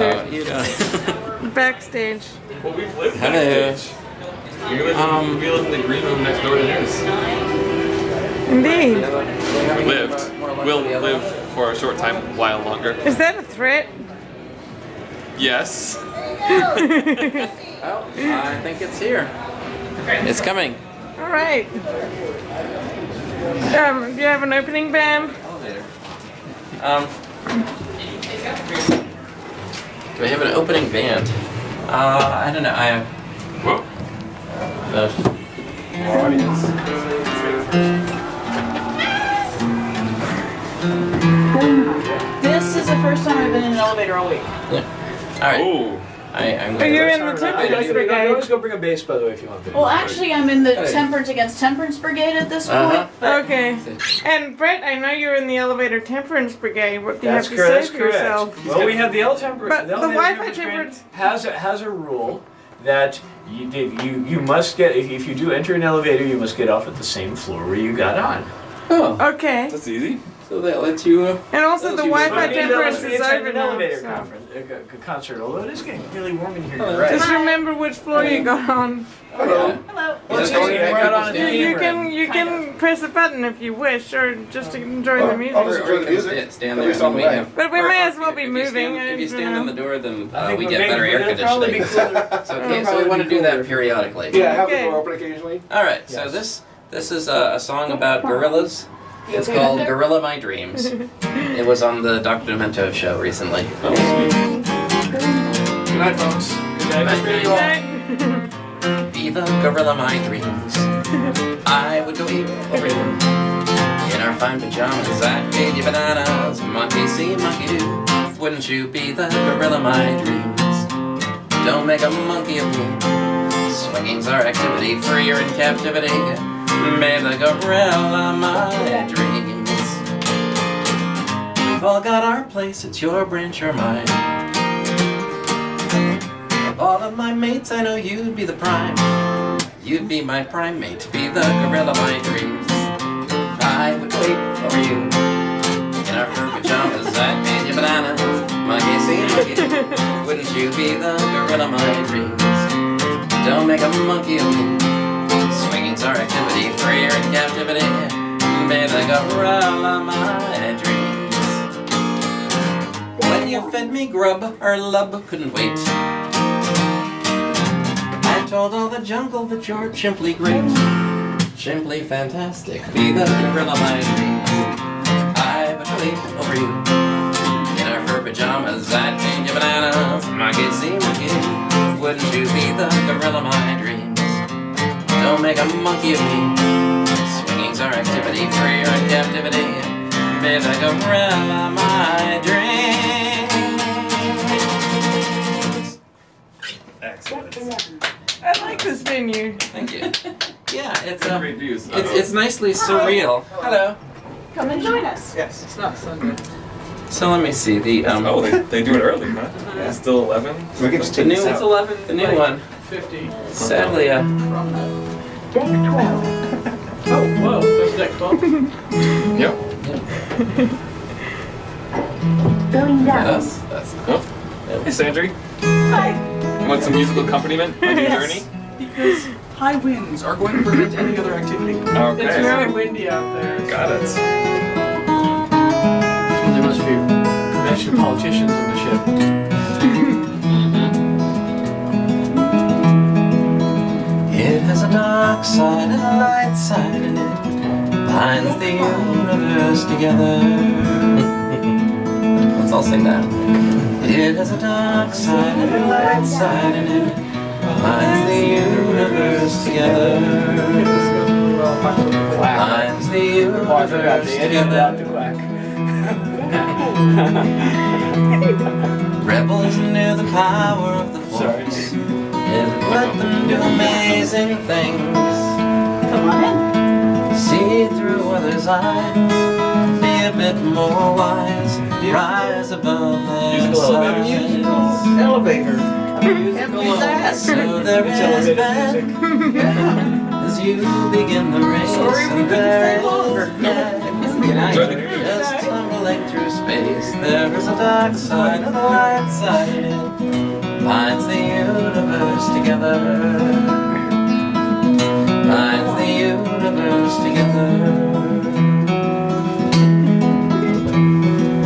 What are you doing? Backstage. Well, we've lived Hello. backstage. We live in the green room next door to his. Indeed. Lived. We'll live for a short time, while longer. Is that a threat? Yes. Oh, I think it's here. It's coming. All right. Do you have an opening band? Elevator. Do I have an opening band? I don't know. I have Whoa. the audience. This is the first time I've been in an elevator all week. Yeah. All right. Oh. I'm Are going you to. in the You temperance can brigade? always go bring a bass, by the way, if you want to. Well, actually, I'm in the Temperance Against Temperance Brigade at this point. Uh-huh. But Okay. And Brett, I know you're in the elevator temperance brigade. What do you That's have to correct. say for yourself? Well, we have the L temper. But the elevator Wi-Fi temperance temperance- band has a rule that you must get if you do enter an elevator, you must get off at the same floor where you got on. Oh, Okay. That's easy. so that lets you. And also the Wi-Fi I mean, temperance it's is like over an now. elevator so. conference, concert. Although it is getting really warm in here. Oh, You're right. Just remember which floor you got on. Hello. hello. Well, it's Just easy. going Right back on up the the You camera. can press a button if you wish, or just enjoy the music. Or enjoy you the can music. stand At there least and on the we way. have. But we or may as well be if moving. If you stand on the door, then I think we maybe get better air it'll probably be conditioning. cooler. So, okay, so we want to do that periodically. Yeah, have Okay. the door open occasionally. All right. So Yes. this is a song about gorillas. It's called "Gorilla My Dreams." It was on the Dr. Demento show recently. Oh, sweet. Good night, folks. Good night, Mr. Eagle. Viva gorilla my dreams. I would go eat over you in our fine pajamas. I'd feed you bananas, monkey see, monkey do. Wouldn't you be the gorilla my dreams? Don't make a monkey of me. Swinging's our activity, free or in captivity. May the gorilla my dreams. We've all got our place, it's your branch or mine. Of all of my mates, I know you'd be the prime. You'd be my prime mate, be the gorilla my dreams. I would wait over you in our fur pajamas. I'd feed you bananas, monkey see, monkey do. Wouldn't you be the gorilla my dreams? Don't make a monkey of me. Swinging's our activity, free or in captivity. Be the gorilla my dreams. When you fed me grub, our love couldn't wait. I told all the jungle that you're chimply great, chimply fantastic, be the gorilla my dreams. I would wait over you in our fur pajamas. I'd feed you bananas, monkey see, monkey do. Wouldn't you be the gorilla my dreams? Don't make a monkey of me. Swinging's our activity, free or in captivity. Be the gorilla my dreams. Excellent. I like this venue. Thank you. Yeah, Great views. it's nicely surreal. Hello. Come and join us. Yes. It's not Sunday. So let me see the Oh, they do it early, huh? It's still 11. We can just the take new this out. 11. the new one. 50. Sadly, Oh, whoa. There's deck 12. Yep. that's Oh. Hey, Sandry. Hi. Want some musical accompaniment on your journey? Because high winds are going to prevent any other activity. It's Okay. very windy out there. Got it. So there must be convention politicians on the ship. It has a dark side and a light side, and it binds the universe together. Let's all sing that. It has a dark side and a light side, and it binds the universe together. Binds the Oh, I forgot universe the end without the together. quack. Rebels knew the power of the Sorry. force. It let them do amazing things. Come on in. See through others' eyes. Be a bit more wise. Rise above their Musical elevators. size. Elevator. Empty that. So there is Elevator back music. as you begin the race. Sorry we and couldn't there stay longer. is yet Enjoy the music. just tumbling through space. There is a dark side and a light side, and together. Binds the universe together.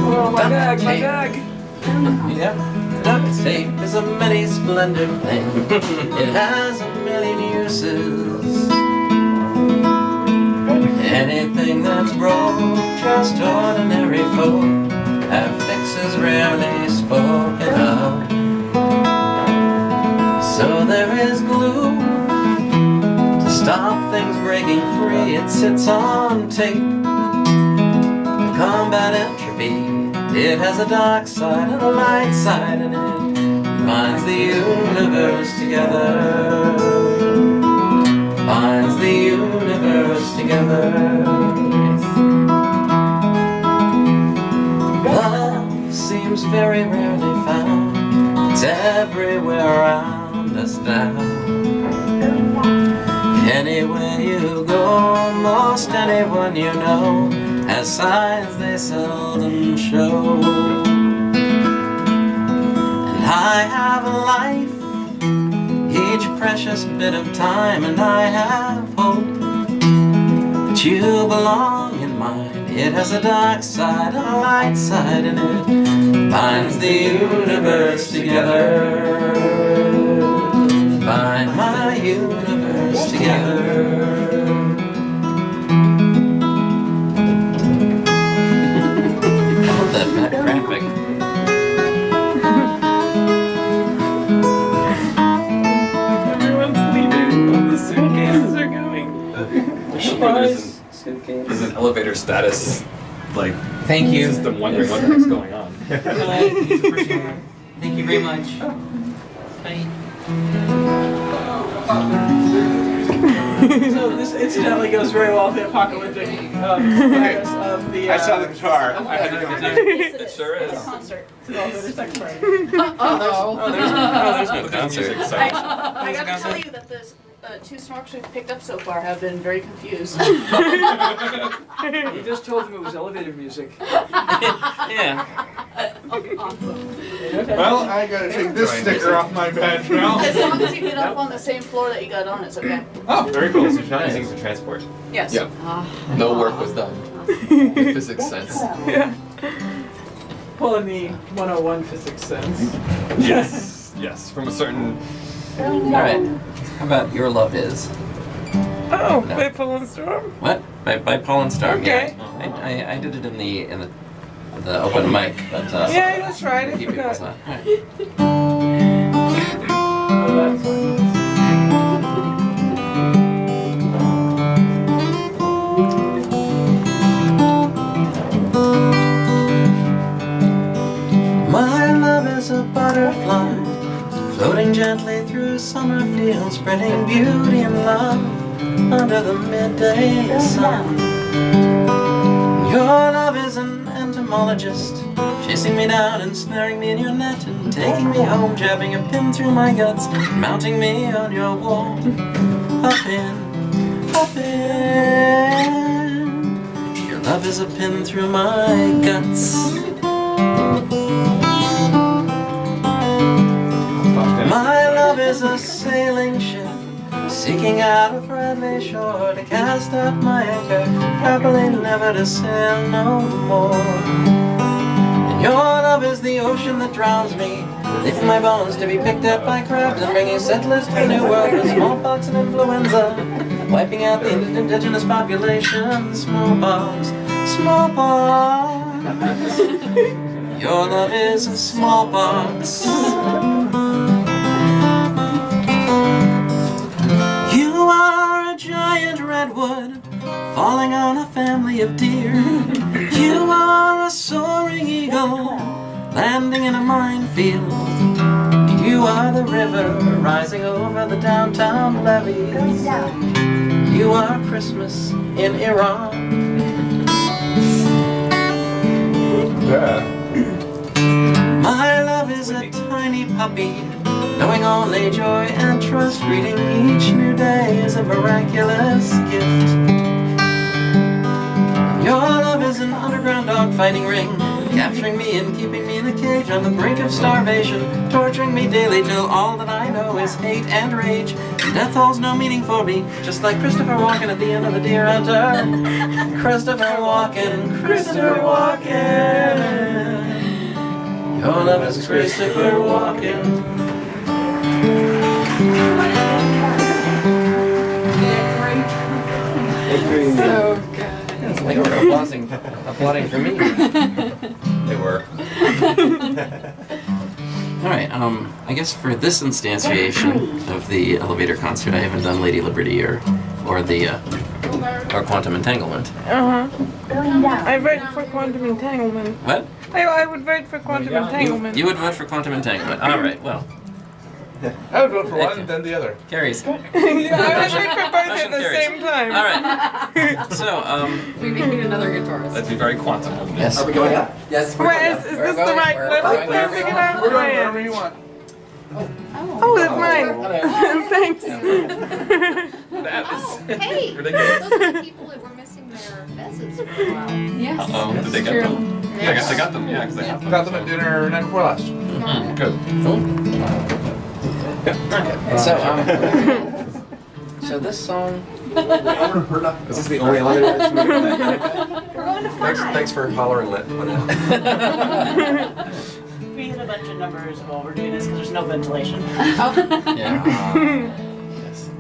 Oh, my bag, my Tape. bag. Yep. Duct tape is a many splendid thing. It has a million uses. Anything that's broke, just ordinary folk have fixes rarely spoken of. So there is glue to stop things breaking free. It sits on tape to combat entropy. It has a dark side and a light side, and it binds the universe together. Binds the universe together. Love seems very rarely found. It's everywhere around us now. Anywhere you go, most anyone you know has signs they seldom show. And I have a life, each precious bit of time, and I have hope that you belong in mine. It has a dark side and a light side, and it binds the universe together. Bind my universe together. That graphic. Everyone's leaving. All the suitcases are going. Is an elevator status like Thank you. system wondering what's going on. Thank you very much. Bye. So this incidentally goes very well with the apocalyptic virus of the. I saw the guitar. I had to go It sure is. Concert. There's sex party. There's no concert. I got to tell you that the two snorks we've picked up so far have been very confused. You just told him it was elevator music. Yeah. Well, I gotta take this sticker off my badge now. As long as you get up on the same floor that you got on, it's okay. Oh, very cool. You're not using it for transport. Yes. Yep. No work was done. In physics sense. Yeah. Pulling the 101 physics sense. Yes. Yes. From a certain. Alright. How about Your Love Is? Oh, No. by Pull and Storm? What? By Paul and Storm. Okay. Yeah. I did it in the open mic, but Yeah, that's right. I few people forgot. saw it. Alright. Oh, that's fine. My love is a butterfly, floating gently through summer fields, spreading beauty and love under the midday sun. Your love is an entomologist, chasing me down and snaring me in your net, and taking me home, jabbing a pin through my guts, mounting me on your wall. Up in. Your love is a pin through my guts. My love is a sailing ship, seeking out a friendly shore to cast out my anchor, happily never to sail no more. And your love is the ocean that drowns me, leaving my bones to be picked at by crabs, and bringing settlers to the new world with smallpox and influenza, wiping out the indigenous population. Smallpox. Your love is a smallpox. You are a giant redwood, falling on a family of deer. You are a soaring eagle, landing in a minefield. You are the river rising over the downtown levees. You are Christmas in Iran. My love is a tiny puppy, knowing only joy and trust, greeting each new day as a miraculous gift. Your love is an underground dog fighting ring, capturing me and keeping me in a cage on the brink of starvation, torturing me daily till all that I know is hate and rage. Death holds no meaning for me, just like Christopher Walken at the end of The Deer Hunter. Christopher Walken, Christopher Walken. Your love is Christopher Walken. So good. It's like they were applauding for me. They were. Alright, I guess for this instantiation of the elevator concert, I haven't done Lady Liberty or Quantum Entanglement. I vote for Quantum Entanglement. What? I would vote for Quantum Entanglement. You would vote for Quantum Entanglement. Alright, well. I would vote for one and then the other. Carries. I would vote for both at the carries. same time. Alright. So, We need another guitarist. Let's be very quantum. yes. Are we going up? Yes. Where is this the right level? going Can I figure it out? We're going wherever you want. Oh, that's mine. Thanks. That is Hey, ridiculous. those are the people that were missing their vests for a while. Yes. Did they get them? Yeah, I guess they got them. Yeah, because they have them. Got them at dinner night before last. Good. So this song. Is this the only elevator? We're going to five. Thanks for hollering that one out. We hit a bunch of numbers while we're doing this because there's no ventilation. Yeah. Yes.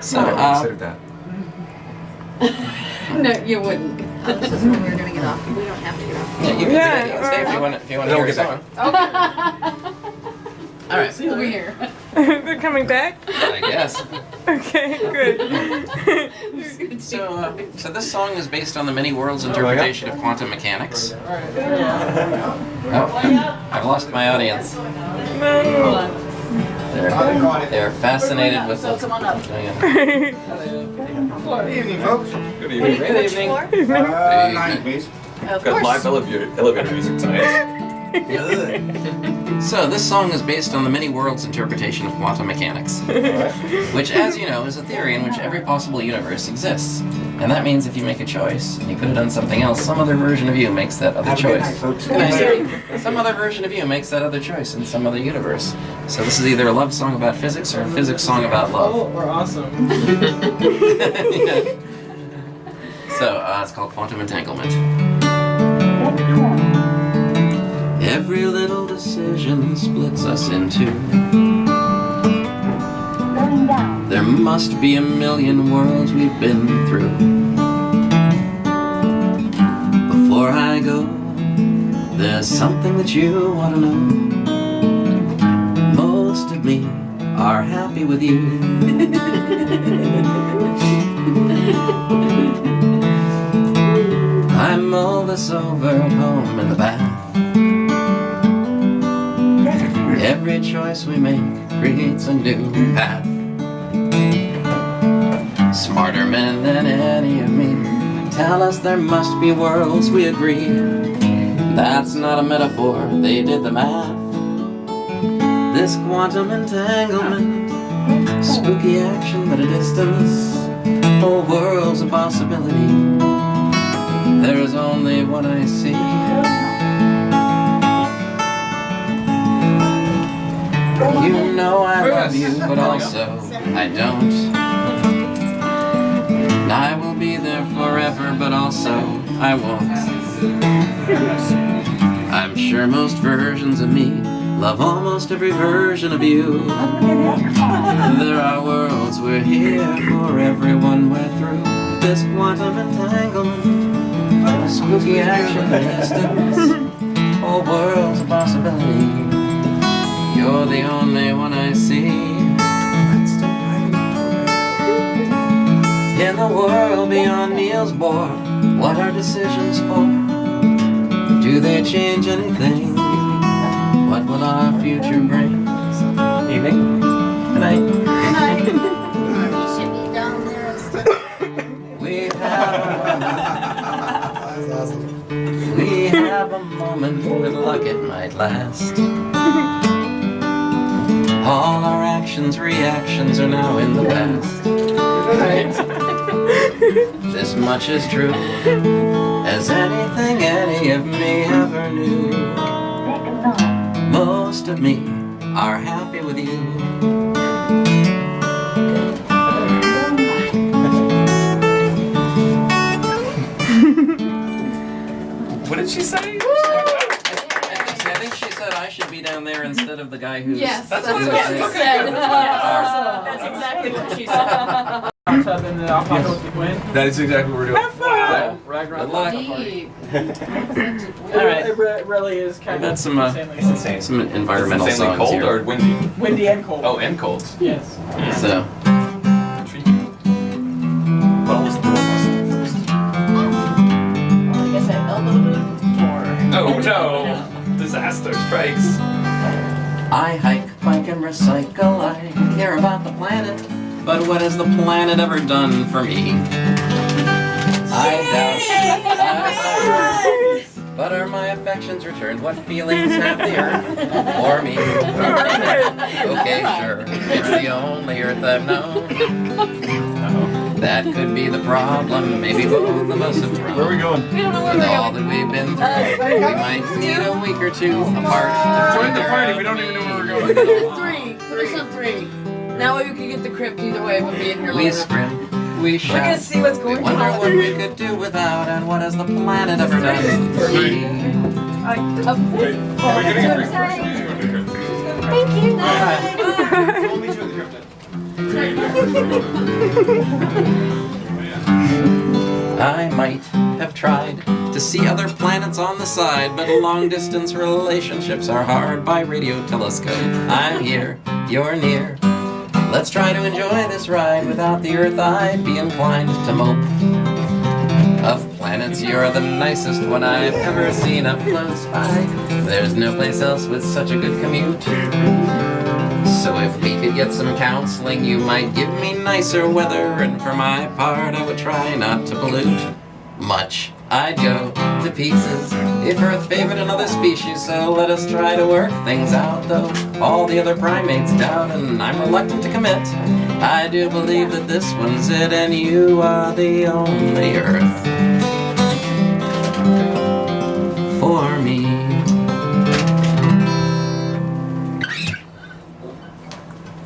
So, Considered that. No, you wouldn't. This is when we were going to get off. We don't have to get off. yeah, you can stay if you want to Then hear we'll a get back. song. Alright. We'll be here. They're coming back? I guess. Okay, good. So this song is based on the many worlds interpretation of quantum mechanics. Oh, I've lost my audience. No. They're fascinated with So come on up. Good evening, folks. Good evening. Good evening. 9, please. Of Got course. live elevator music tonight. So this song is based on the many worlds interpretation of quantum mechanics, which, as you know, is a theory in which every possible universe exists. And that means if you make a choice, and you could have done something else, some other version of you makes that other choice. Good night. Some other version of you makes that other choice in some other universe. So this is either a love song about physics or a physics song about love. Oh, we're awesome. So it's called Quantum Entanglement. Every little decision splits us in two. There must be a million worlds we've been through. Before I go, there's something that you want to know. Most of me are happy with you. I mull this over at home in the bath. Every choice we make creates a new path. Smarter men than any of me tell us there must be worlds we agree. That's not a metaphor, they did the math. This quantum entanglement, spooky action at a distance, whole world's a possibility. There is only one I see. You know I love you, but also I don't. And I will be there forever, but also I won't. I'm sure most versions of me love almost every version of you. There are worlds we're here for, everyone we're through. This quantum entanglement, spooky action distance, whole world's a possibility. You're the only one I see. In the world beyond Niels Bohr, what are decisions for? Do they change anything? What will our future bring? Evening. Good night. You should be down there instead. We have a moment with luck it might last. All our actions, reactions are now in the past. This much is true as anything any of me ever knew. Most of me are happy with you. What did she say? I think she said I should be down there instead of the guy who's... Yes, that's who's- what she said. That's exactly what she said. Hot tub in the apocalyptic wind. That is exactly what we're doing. Wow. Good luck. Alright. It really is kind That's of some, insanely It's insane. Some environmental Insanely songs cold here. or windy? windy and cold. Oh, and cold. Yes. So, Well, let's do it first. I guess I elbowed it. Oh no! Disaster strikes. I hike, bike, and recycle. I care about the planet. But what has the planet ever done for me? I doubt. But are my affections returned? What feelings have the earth for me? Okay, sure. It's the only earth I've known. That could be the problem. Maybe both of us have grown. Where are we going? We don't know where With we're all going. that we've been through, we might need a week or two apart to Join the figure party. out We don't even know where we're me. going. Three. Put us on three. Now you can get the crypt either way, but be in here We later. scrim, we We're gonna shout, see what's we going wonder on. what we could do without, and what has the planet ever done for me? Are we getting a drink first? Thank you. Only two of the cryptid. I might have tried to see other planets on the side, but long-distance relationships are hard by radio telescope. I'm here, you're near. Let's try to enjoy this ride. Without the Earth, I'd be inclined to mope. Of planets, you're the nicest one I've ever seen up close by. There's no place else with such a good commute. So if we could get some counseling, you might give me nicer weather. And for my part, I would try not to pollute much. I'd go to pieces if Earth favored another species. So let us try to work things out, though all the other primates doubt, and I'm reluctant to commit. I do believe that this one's it, and you are the only Earth for me.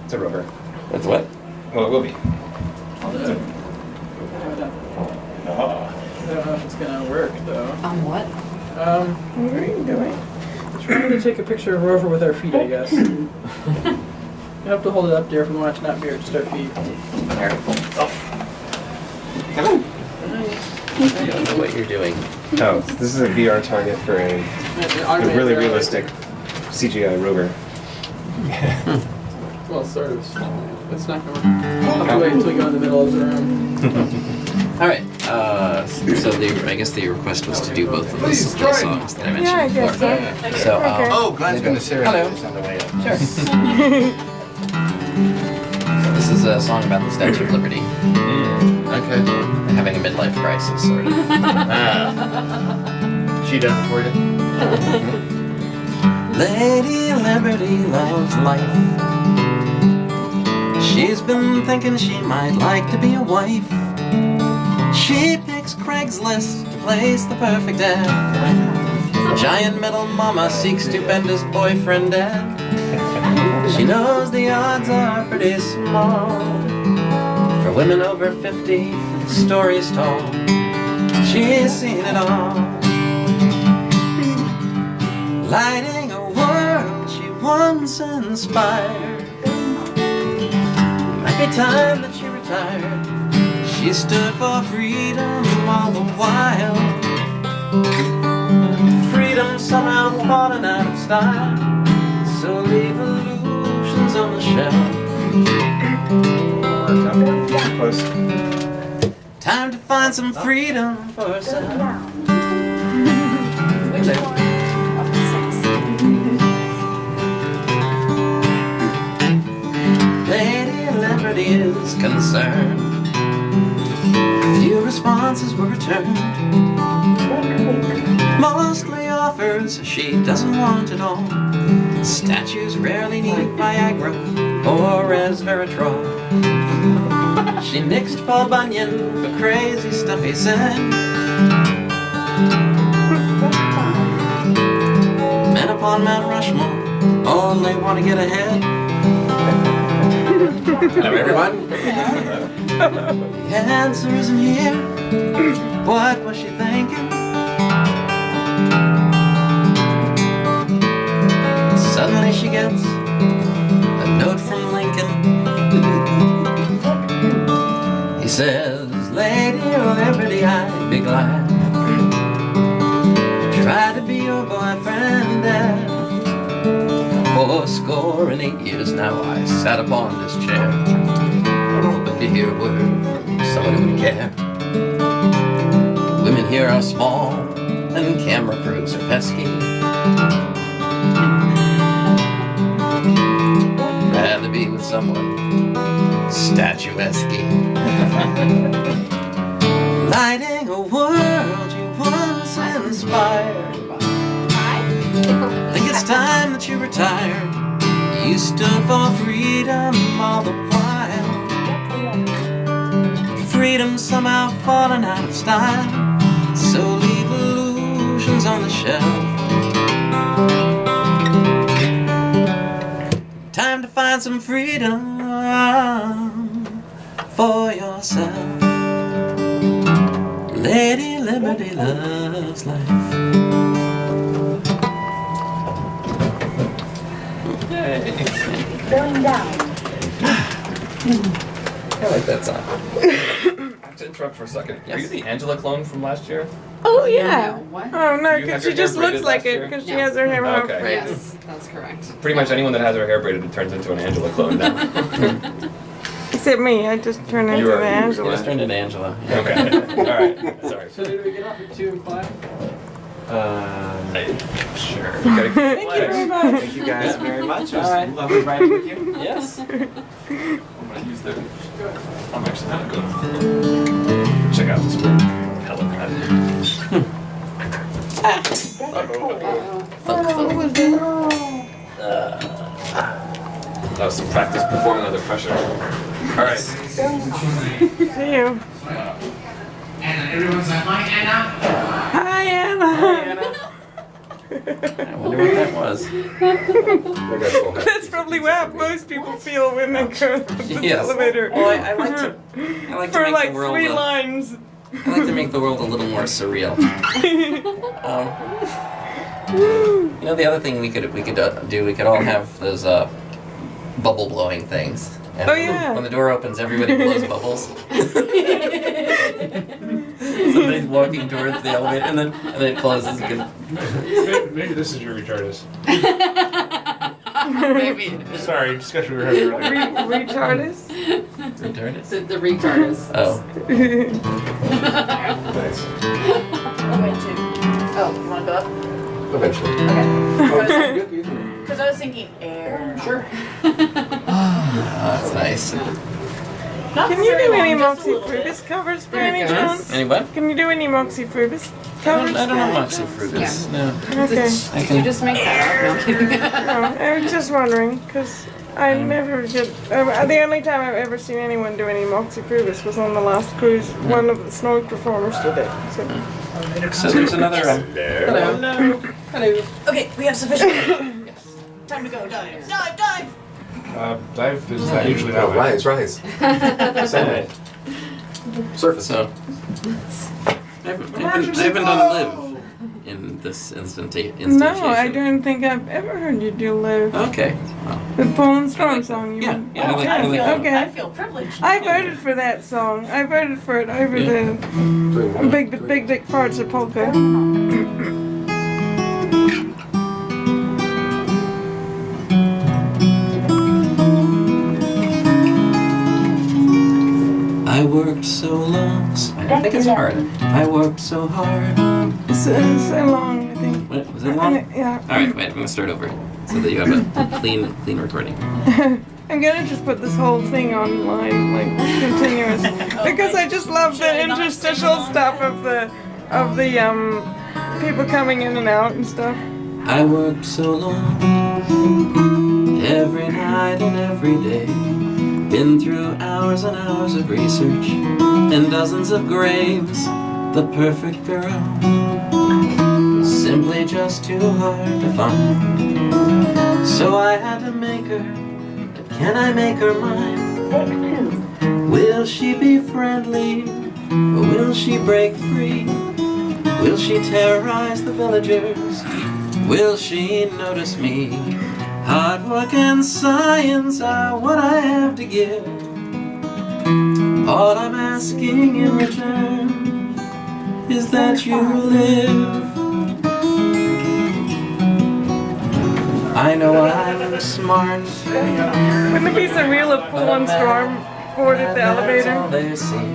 It's a rover. That's what? Well, it will be. I don't know if it's gonna work though. On what? What are you doing? Trying to take a picture of Rover with our feet, I guess. You have to hold it up there if we want it to not be just our feet. I don't know what you're doing. Oh, this is a VR target for a really realistic CGI rover. Well, sort of. It's not gonna work. I'll have to wait until we go in the middle of the room. All right. So I guess the request was to do both of those songs that I mentioned Yeah, I guess before. So, Oh, Glenn's gonna serenade Hello. us on the way up. Sure. So this is a song about the Statue of Liberty. Okay. Having a midlife crisis, sort of. She does it for you? Lady Liberty loves life. She's been thinking she might like to be a wife. She picks Craigslist to place the perfect ad. Giant metal mama seeks stupendous boyfriend dad. She knows the odds are pretty small for women over 50 stories tall. She's seen it all. Lighting a world she once inspired. Might be time that she retired. She stood for freedom all the while. Freedom somehow fallen out of style. So leave illusions on the shelf. Close. Time to find some freedom for herself. Lady Liberty is concerned. Few responses were returned. Mostly offers she doesn't want at all. Statues rarely need Viagra. or resveratrol. She nixed Paul Bunyan for crazy stuff he said. Men upon Mount Rushmore only want to get ahead. Hello, everyone. The answer isn't here. What was she thinking? Suddenly she gets a note from Lincoln. He says, Lady Liberty, I'd be glad to try to be your boyfriend, Dad. 68 years now I sat upon this chair, hoping to hear a word from someone who would care. Women here are small, and camera crews are pesky. Rather be with someone statuesque. Lighting a world you once inspired. Think it's time that you retired. You stood for freedom all the while. Freedom somehow fallen out of style. So leave illusions on the shelf. Time to find some freedom for yourself. Lady Liberty loves life. Going down. I like that song. I have to interrupt for a second. Yes. Are you the Angela clone from last year? Oh yeah. What? Oh no, You have because your she just hair braided looks like last it year? because she No. has her hair Okay. braided. Yes, that's correct. Pretty much anyone that has her hair braided turns into an Angela clone now. Except me, I just turned You into are- the You Angela. just turned into Angela. Okay. Alright. Sorry. So did we get off at 2 and 5? Sure. Thank you very much. Thank you guys very much. It was All right. lovely riding with you. Yes. I'm gonna use the. I'm actually gonna go check out this helipad. That was some practice performing under pressure. Alright. See you. Everyone's like, hi, Anna. Hi, Anna. I wonder what that was. That's probably what most people feel when they go up the Yes. elevator. Well, I like to For make like the world 3 a, lines. I like to make the world a little more surreal. You know, the other thing we could do, we could all have those bubble blowing things. And Oh, yeah. when the door opens, everybody blows bubbles. Somebody's walking towards the elevator, and then it closes. You can. Maybe this is your retardus. Maybe. Sorry, discussion we were having earlier. Retardus? Retarded? The retardus. Oh. Nice. Oh, you want to go up? Eventually. Okay. Good, you can- Because I was thinking air. Sure. That's nice. Can you do any Moxie Frugus covers by any chance? Any what? Can you do any Moxie Frugus I covers? don't know Moxie Frugus. No. Okay. I You just make that up. No, I'm kidding. No, I was just wondering, because I never get. The only time I've ever seen anyone do any Moxie Frugus was on the last cruise. One of the Snog performers did it. So. So there's another. Hello. Hello. Okay, we have sufficient. Time to go. Dive. Dive. Dive. Dive is not usually that Oh, way. rise. Sunlight. Surface. So, I haven't done live in this instantation. No, I don't think I've ever heard you do live. Okay. The Paul and Storm song, you Yeah, mean? yeah, I like Okay. that. Okay. I feel privileged. I voted for that song. I voted for it over Yeah. the Big Dick Farts of Polka. I worked so long. I think it's hard. I worked so hard. So long, I think. Wait, was it long? Yeah. All right, wait. I'm gonna start over so that you have a clean recording. I'm gonna just put this whole thing online, like continuous, because I just love the interstitial stuff of the people coming in and out and stuff. I worked so long every night and every day. Been through hours and hours of research and dozens of graves. The perfect girl, simply just too hard to find. So I had to make her, but can I make her mine? Will she be friendly, or will she break free? Will she terrorize the villagers? Will she notice me? Hard work and science are what I have to give. All I'm asking in return is that you live. I know I'm smart. Wouldn't it be surreal if Pool and Storm boarded the elevator? All they see.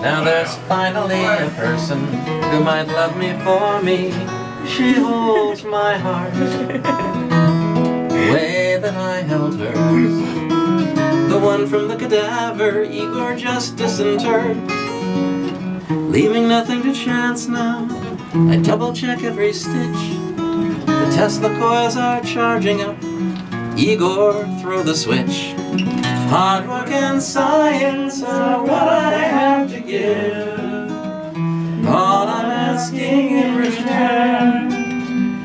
Now there's finally a person who might love me for me. She holds my heart the way that I held hers. The one from the cadaver Igor just disinterred. Leaving nothing to chance now, I double check every stitch. The Tesla coils are charging up. Igor, throw the switch. Hard work and science are what I have to give. All I'm asking in return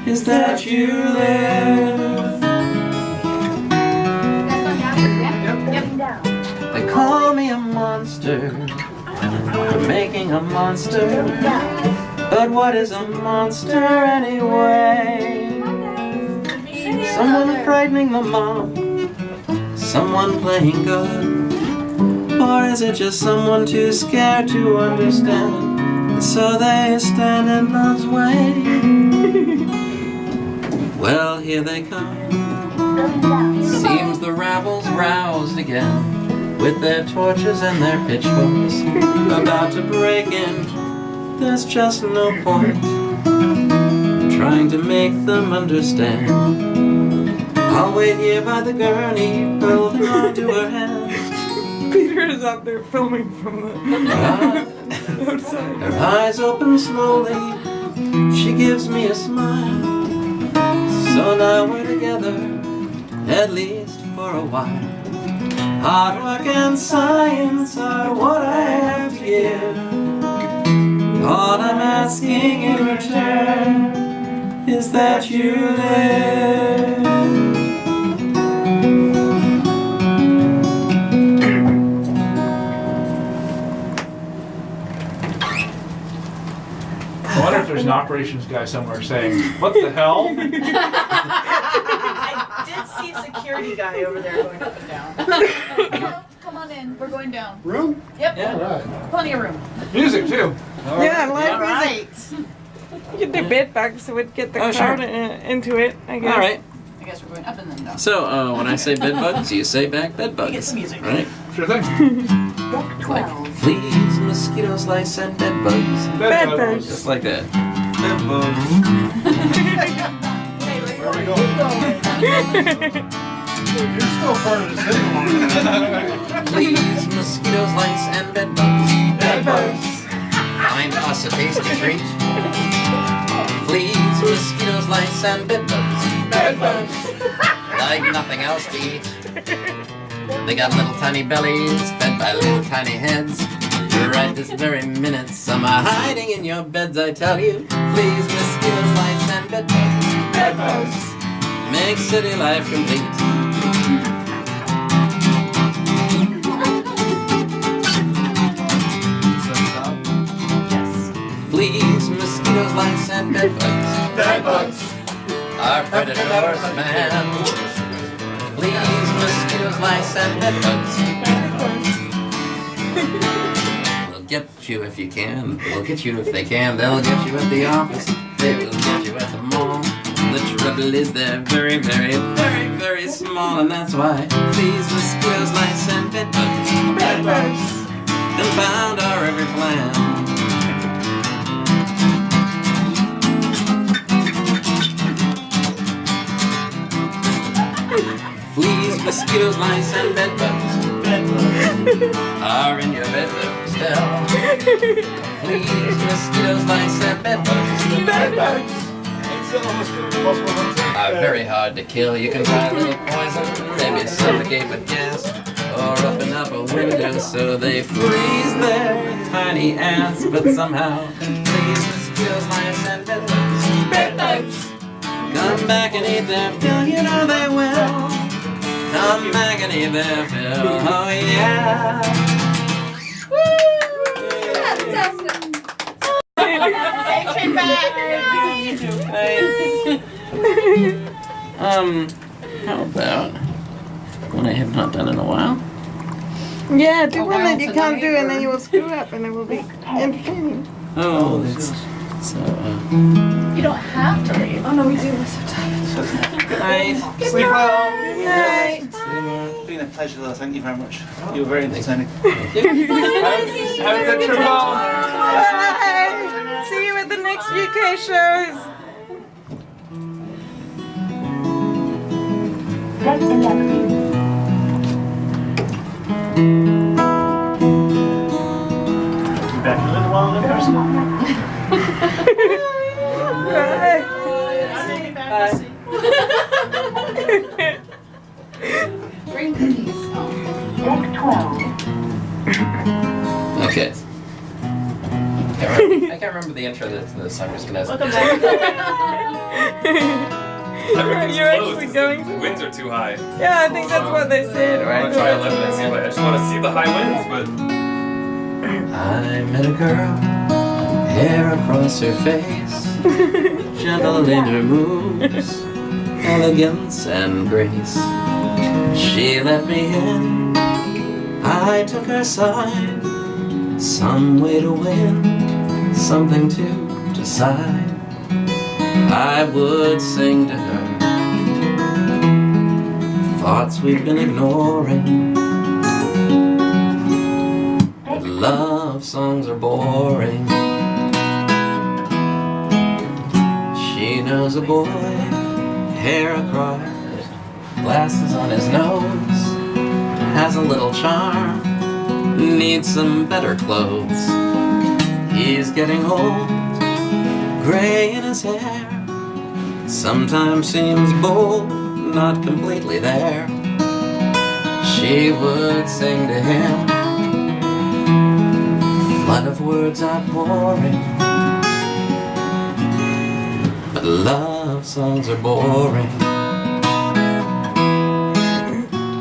is that you live. They call me a monster for making a monster. But what is a monster anyway? Someone frightening the mob, someone playing God, or is it just someone too scared to understand? And so they stand in love's way. Well, here they come. Seems the rabble's roused again, with their torches and their pitchforks, about to break in. There's just no point trying to make them understand. I'll wait here by the gurney, holding on to her hand. Peter is out there filming from the outside. Her eyes open slowly, she gives me a smile. So now we're together, at least for a while. Hard work and science are what I have to give. All I'm asking in return is that you live. I wonder if there's an operations guy somewhere saying, "What the hell?" I did see a security guy over there going up and down. Come on in, we're going down. Room? Yep, Alright. plenty of room. Music too. Yeah, live All right. music. Get the bed back so we'd get the Oh, crowd sure. into it, I guess. All right. I guess we're going up and then down. So when I say bed bugs, you say back bed bugs. Get some music. Right? Sure thing. Like fleas, mosquitoes, lice, and bed bugs. Bed bugs. Just like that. Where are we going? You're still part of the city. Fleas, mosquitoes, lice, and bed bugs. Bed bugs. Find us a tasty treat. Fleas, mosquitoes, lice, and bed bugs. Bed bugs. Like nothing else to eat. They got little tiny bellies, fed by little tiny heads. Right this very minute, some are hiding in your beds, I tell you. Fleas, mosquitoes, lice, and bed bugs. Bed bugs. Make city life complete. Fleas, mosquitoes, lice, and bed bugs. Bed bugs. Our predators, man. Fleas, mosquitoes, lice, and bed bugs. They'll get you if you can. They'll get you if they can. They'll get you at the office. They will get you at the mall. The trouble is they're very, very, very, very small, and that's why fleas, mosquitoes, lice, and bed bugs. Bed bugs. Confound our every plan. Fleas, mosquitoes, lice, and bed bugs. Bed bugs. Are in your bedroom still. Fleas, mosquitoes, lice, and bed bugs. Bed bugs. Are very hard to kill. You can try a little poison they may suffocate with gas or open up a window so they freeze their tiny ass. But somehow these mosquitoes, lice, and bed bugs come back and eat their fill. You know they will. Come back and eat their fill. Oh yeah. How about one I have not done in a while? Yeah, do one that you can't do and then you will screw up and it will be entertaining. Oh, that's so. You don't have to leave. Oh no, we do. We're so tired. Good night. Sleep well. Good night. It's been a pleasure, though. Thank you very much. You were very entertaining. Have a good trip home. Bye. See you at the next UK shows. Back in a little while in person. Bring cookies. Okay. I can't remember the intro to this. I'm just gonna. Welcome back. Everything's You're closed. actually going The winds are too high. Yeah, I think that's what they said, I want right? to try 11 and see if I just want to see the high winds, but I met a girl, hair across her face, gentle in her moves, elegance and grace. She let me in, I took her side, some way to win, something to decide. I would sing to her thoughts we've been ignoring. But love songs are boring. She knows a boy, hair across, glasses on his nose, has a little charm, needs some better clothes. He's getting old, gray in his hair, sometimes seems bold, not completely there. She would sing to him, flood of words outpouring, but love songs are boring.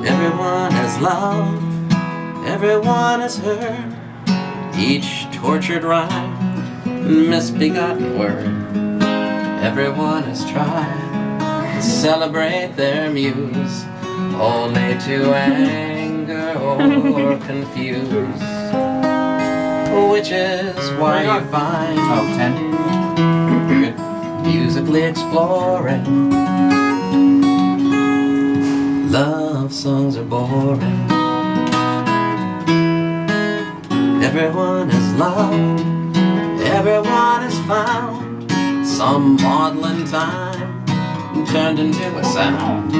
Everyone has loved, everyone has heard each tortured rhyme, misbegotten word. Everyone has tried to celebrate their muse, only to anger or confuse. Which is why you find good musically exploring. Love songs are boring. Everyone has loved, everyone has found some maudlin time turned into a sound.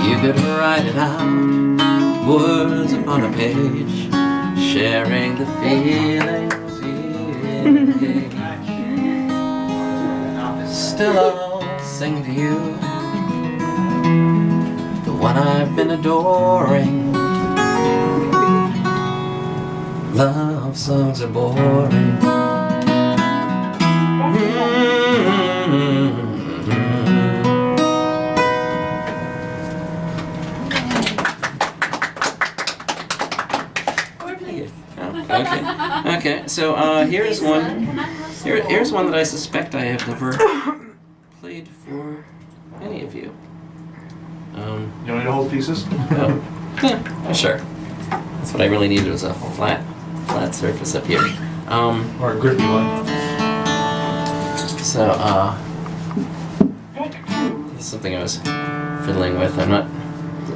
You could write it out, words upon a page, sharing the feelings you engage. Still I'll sing to you the one I've been adoring. Love songs are boring. Okay, so here's one. Here's one that I suspect I have never played for any of you. You want me to hold pieces? Oh, yeah, sure. That's what I really needed, was a flat surface up here. Or a grippy one. So this is something I was fiddling with.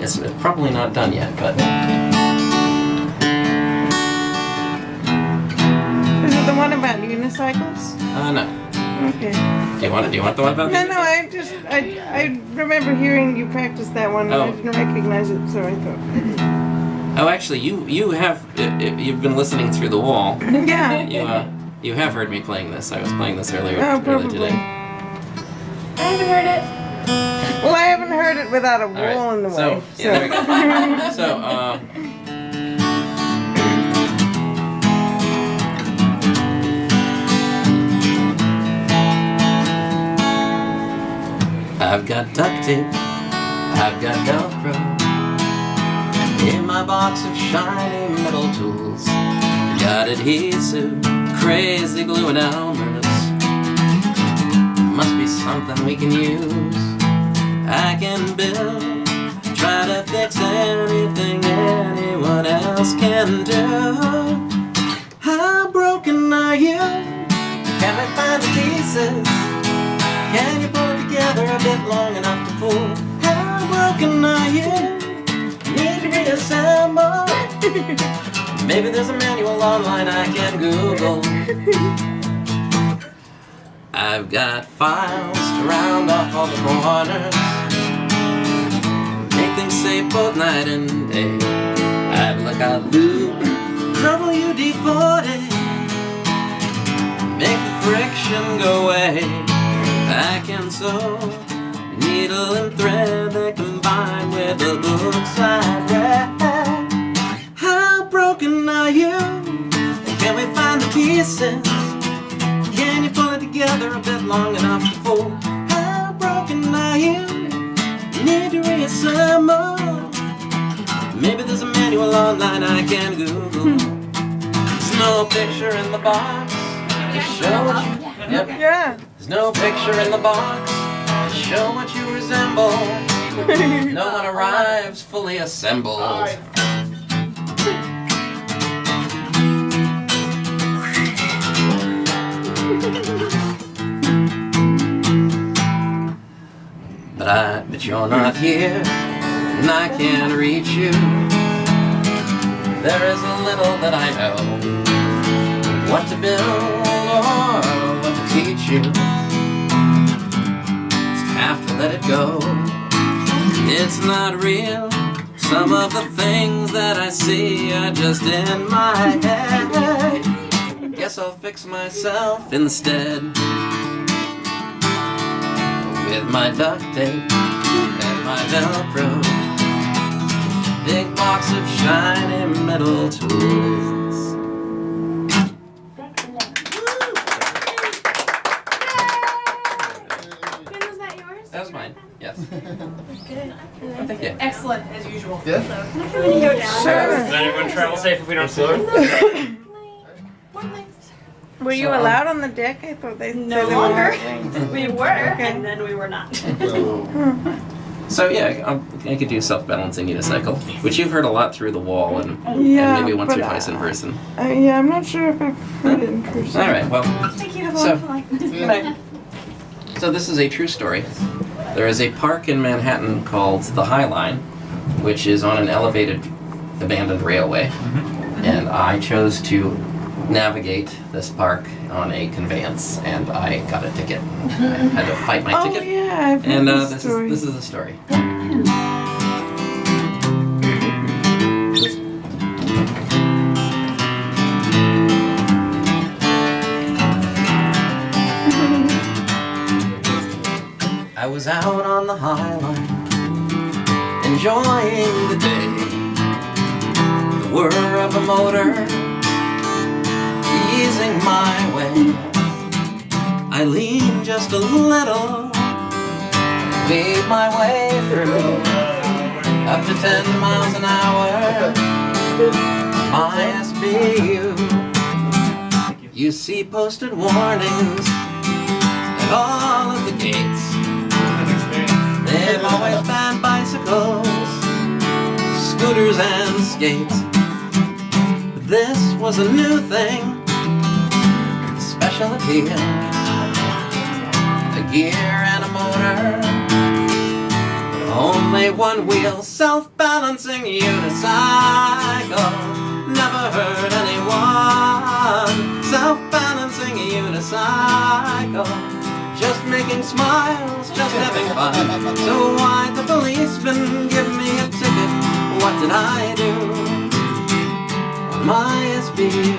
It's probably not done yet, but. Is it the one about unicycles? No. Okay. Do you want the one about No, the? no, I remember hearing you practice that one, and I Oh. didn't recognize it, so I thought. Oh, actually, you've been listening through the wall. Yeah. You have heard me playing this. I was playing this earlier Oh, probably. today. I haven't heard it. Well, I haven't heard heard it without a All right. wall in the way. So, yeah, there we go. So, I've got duct tape, I've got Velcro in my box of shiny metal tools. Got adhesive, crazy glue and Elmer's. Must be something we can use. I can build, try to fix anything anyone else can do. How broken are you? Can we find the pieces? Can you pull it together a bit long enough to fool? How broken are you? Need to reassemble. Maybe there's a manual online I can Google. I've got files to round off all the corners, make things safe both night and day. I've got lube, WD-40, make the friction go away. I can sew, needle and thread that combine with the books I read. How broken are you? Can we find the pieces? Can you pull it together a bit long enough to fold? How broken are you? Need to reassemble. Maybe there's a manual online I can Google. There's no picture in the box to show what you... Yep. Yeah. There's no picture in the box to show what you resemble. No one arrives fully assembled. But you're not here, and I can't reach you. There is a little that I know, what to build or what to teach you. Just have to let it go. It's not real. Some of the things that I see are just in my head. Guess I'll fix myself instead with my duct tape and my Velcro, big box of shiny metal tools. Was that yours? That was mine, yes. Good. Oh, thank you. Excellent, as usual. Yeah. Can I go down? Sure. Does anyone travel safe if we don't slow it? Were you allowed on the deck? I thought they No said they longer. weren't. We were, Okay. and then we were not. So yeah, I could do self-balancing unicycle, which you've heard a lot through the wall and Yeah, maybe once or but, twice in person. Yeah, I'm not sure if I've heard it in person. All right, well, Thank you. Have a So- wonderful night. good night. So this is a true story. There is a park in Manhattan called the High Line, which is on an elevated abandoned railway, and I chose to navigate this park on a conveyance, and I got a ticket. I had to fight my Oh ticket, yeah, I've heard and this story. this is the story. I was out on the High Line, enjoying the day. The whir of a motor easing my way. I leaned just a little, made my way through, up to 10 miles an hour. My SBU. You see posted warnings at all of the gates. They've always banned bicycles, scooters and skates. But this was a new thing, special appeal. A gear and a motor, only one wheel, self-balancing unicycle. Never hurt anyone, self-balancing unicycle. Just making smiles, just having fun. So why'd the policeman give me a ticket? What did I do on my SBU?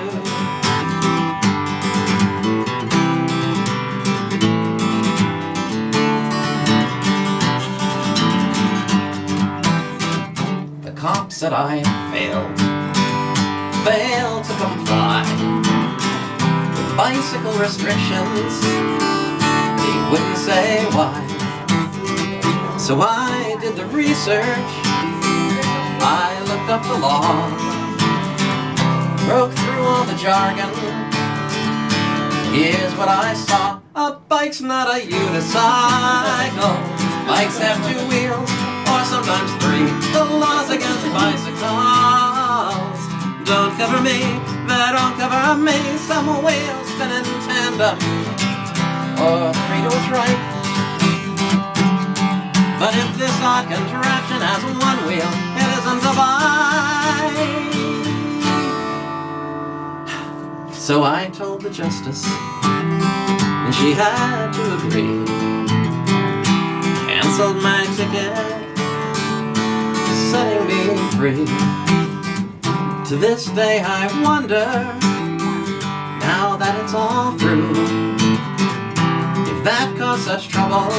cop said I failed to comply with bicycle restrictions. He wouldn't say why. So I did the research, I looked up the law, broke through all the jargon. Here's what I saw: a bike's not a unicycle. Bikes have 2 wheels, or sometimes 3. The laws against bicycles don't cover me, they don't cover me. Some wheels spin in tandem, or 3 to a trike. But if this odd contraption has 1 wheel, it isn't a bike. So I told the justice, and she had to agree. Cancelled my ticket, setting me free. To this day I wonder, now that it's all through, if that caused such trouble,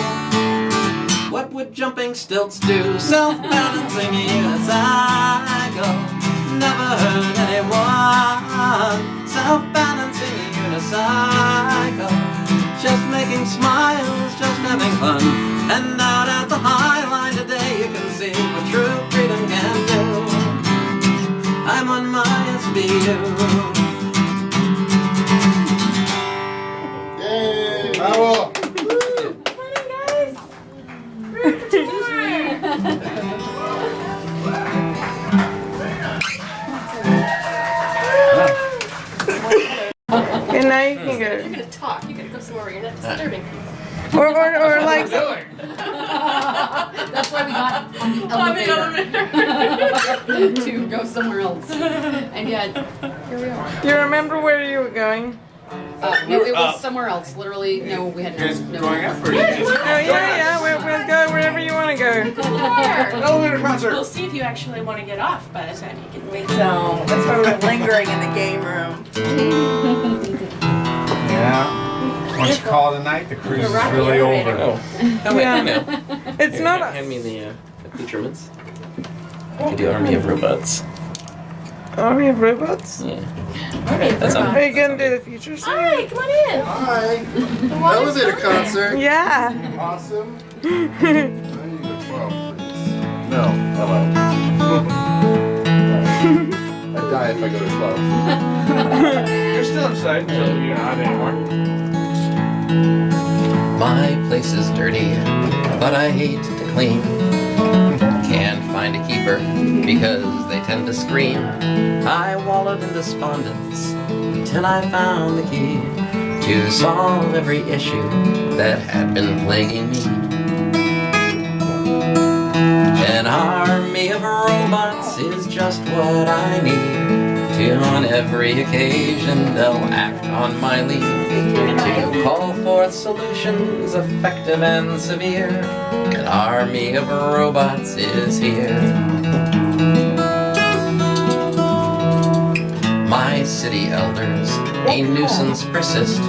what would jumping stilts do? Self-balancing unicycle, never hurt anyone. Self-balancing unicycle, just making smiles, just having fun. And out at the High Line today you can see what true freedom can do. I'm on my SBU. Yay! Bravo! And now you can You're go. gonna talk. You gotta go somewhere where you're not disturbing. Or like, That's why we got on the elevator to go somewhere else. And yet, here we are. do you remember where you were going? No, it was somewhere else. Literally, no, we had no. Going up or you just Oh yeah, we'll go wherever you want to go. elevator concert? We'll see if you actually want to get off by the time you get We don't. That's why we're lingering in the game room. Yeah. Once you call it a night, the cruise is really over. Oh wait, Yeah. I know. It's Here, not. hand me the accoutrements. You do Army of Robots. Army of Robots? Yeah. That's on. Are you gonna do the future scene? Alright, come on in. Hi. Elevator concert. Yeah. Awesome. I need a 12, please. No, hello. I die if I go to 12. You're still inside until you're not anymore. My place is dirty, but I hate to clean. Can't find a keeper because they tend to scream. I wallowed in despondence until I found the key to solve every issue that had been plaguing me. An army of robots is just what I need. On every occasion they'll act on my lead to call forth solutions effective and severe. An army of robots is here. My city elders, a nuisance persist,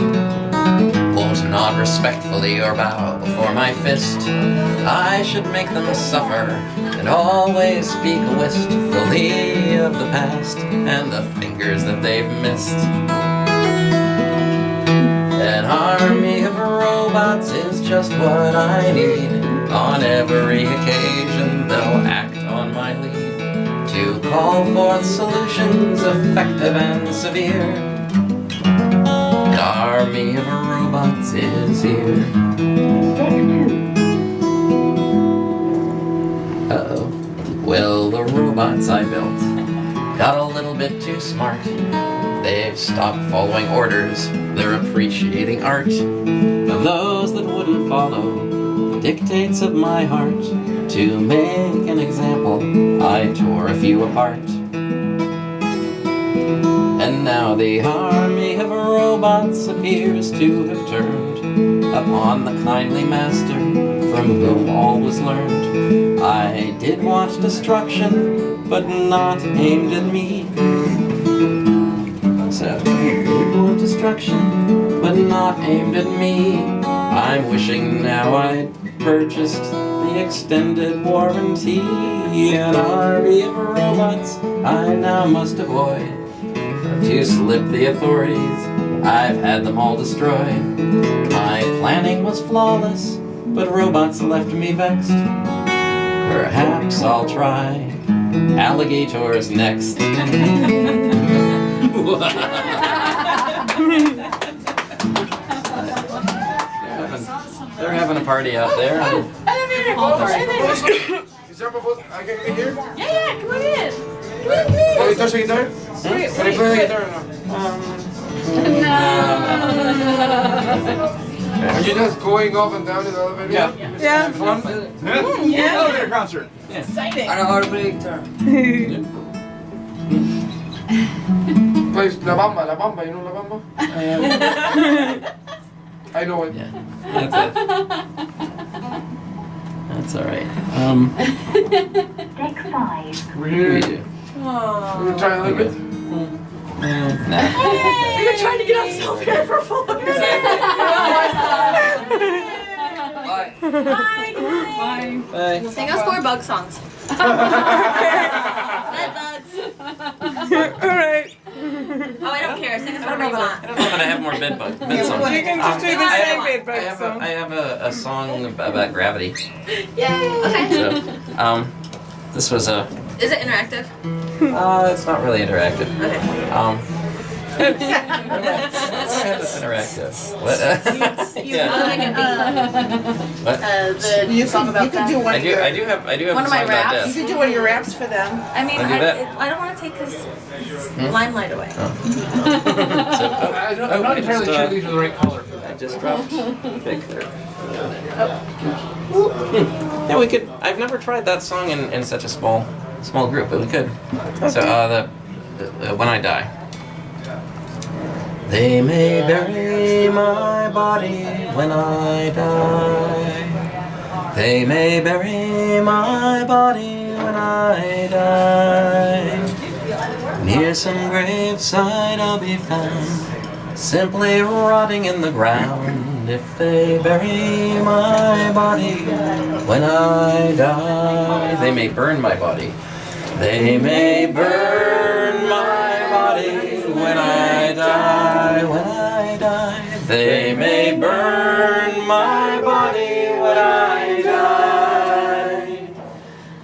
won't nod respectfully or bow before my fist. I should make them suffer and always speak wistfully of the past and the fingers that they've missed. An army of robots is just what I need. On every occasion they'll act on my lead to call forth solutions effective and severe. An army of robots is here. Uh-oh. Well, the robots I built got a little bit too smart. They've stopped following orders. They're appreciating art of those that wouldn't follow the dictates of my heart. To make an example, I tore a few apart. And now the army of robots appears to have turned upon the kindly master from whom all was learned. I did want destruction, but not aimed at me. So, I did want destruction, but not aimed at me. I'm wishing now I'd purchased the the extended warranty. An army of robots I now must avoid. To slip the authorities, I've had them all destroyed. My planning was flawless, but robots left me vexed. Perhaps I'll try alligators next. They're having a party out there. Is there a book I can get here? Yeah, come on in. Can you touch the guitar? Can I play the guitar or no? Are you just going up and down in the elevator? Yeah. Yeah. Fun? Yeah. Elevator concert. Exciting. I know how to play guitar. Plays La Bamba, you know La Bamba? I know it. Yeah, that's it. That's all right. Take 5. We do. You try a little bit? Nah. You're trying to get us self here for full. Bye. Bye. Sing us 4 bug songs. Bed bugs. Alright. Oh, I don't care. Sing us whatever you want. I don't know if I have more bed songs. You can just do the same bed bug song. I have a song about gravity. Yay. Okay. So, this was a. Is it interactive? It's not really interactive. Okay. It's interactive. What? Yeah. What? You could do one. I do have One a of my song about raps. death. You could do one of your raps for them. I mean, Wanna do that? I don't want to take his limelight away. So, I'm not entirely sure these are the right color for I that. just dropped a pick there. Yeah, we could. I've never tried that song in such a small group, but we could. So when I die. They may bury my body when I die. They may bury my body when I die. Near some graveside I'll be found, simply rotting in the ground. If they bury my body when I die. They may burn my body. They may burn my body when I die, when I die. They may burn my body when I die.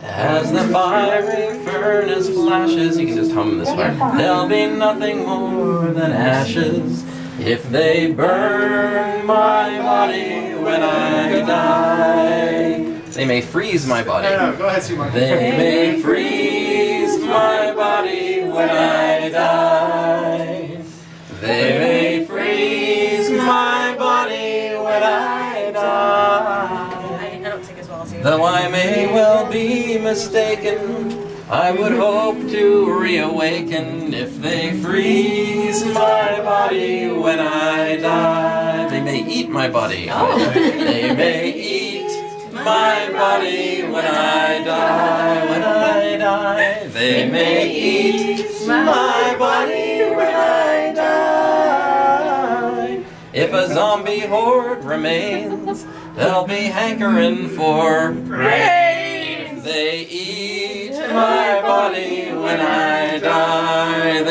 As the fiery furnace flashes, you can just hum this part. There'll be nothing more than ashes if they burn my body when I die. They may freeze my body. No, go ahead, see my. They may freeze my body when I die. They may freeze my body when I die. I don't sing as well as you. Though I may well be mistaken, I would hope to reawaken if they freeze my body when I die. They may eat my body. They may eat my body when I die, when I die. They may eat my body when I die. If a zombie horde remains, they'll be hankering for brains. They eat my body when I die.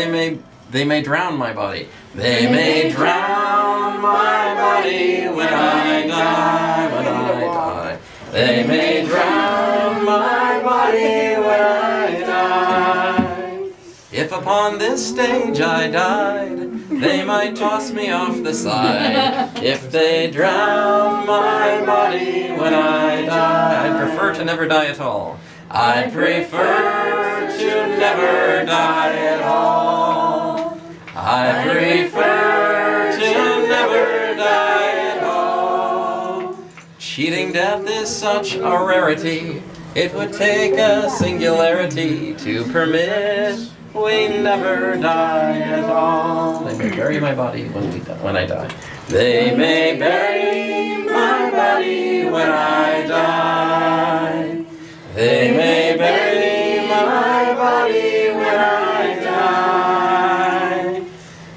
They may drown my body. They may drown my body when I die, when I die. They may drown my body when I die. If upon this stage I died, they might toss me off the side. If they drown my body when I die, I'd prefer to never die at all. I'd prefer to never die at all. I prefer to never die at all. Cheating death is such a rarity, it would take a singularity to permit we never die at all. They may bury my body when I die. They may bury my body when I die. They may bury my body when I die.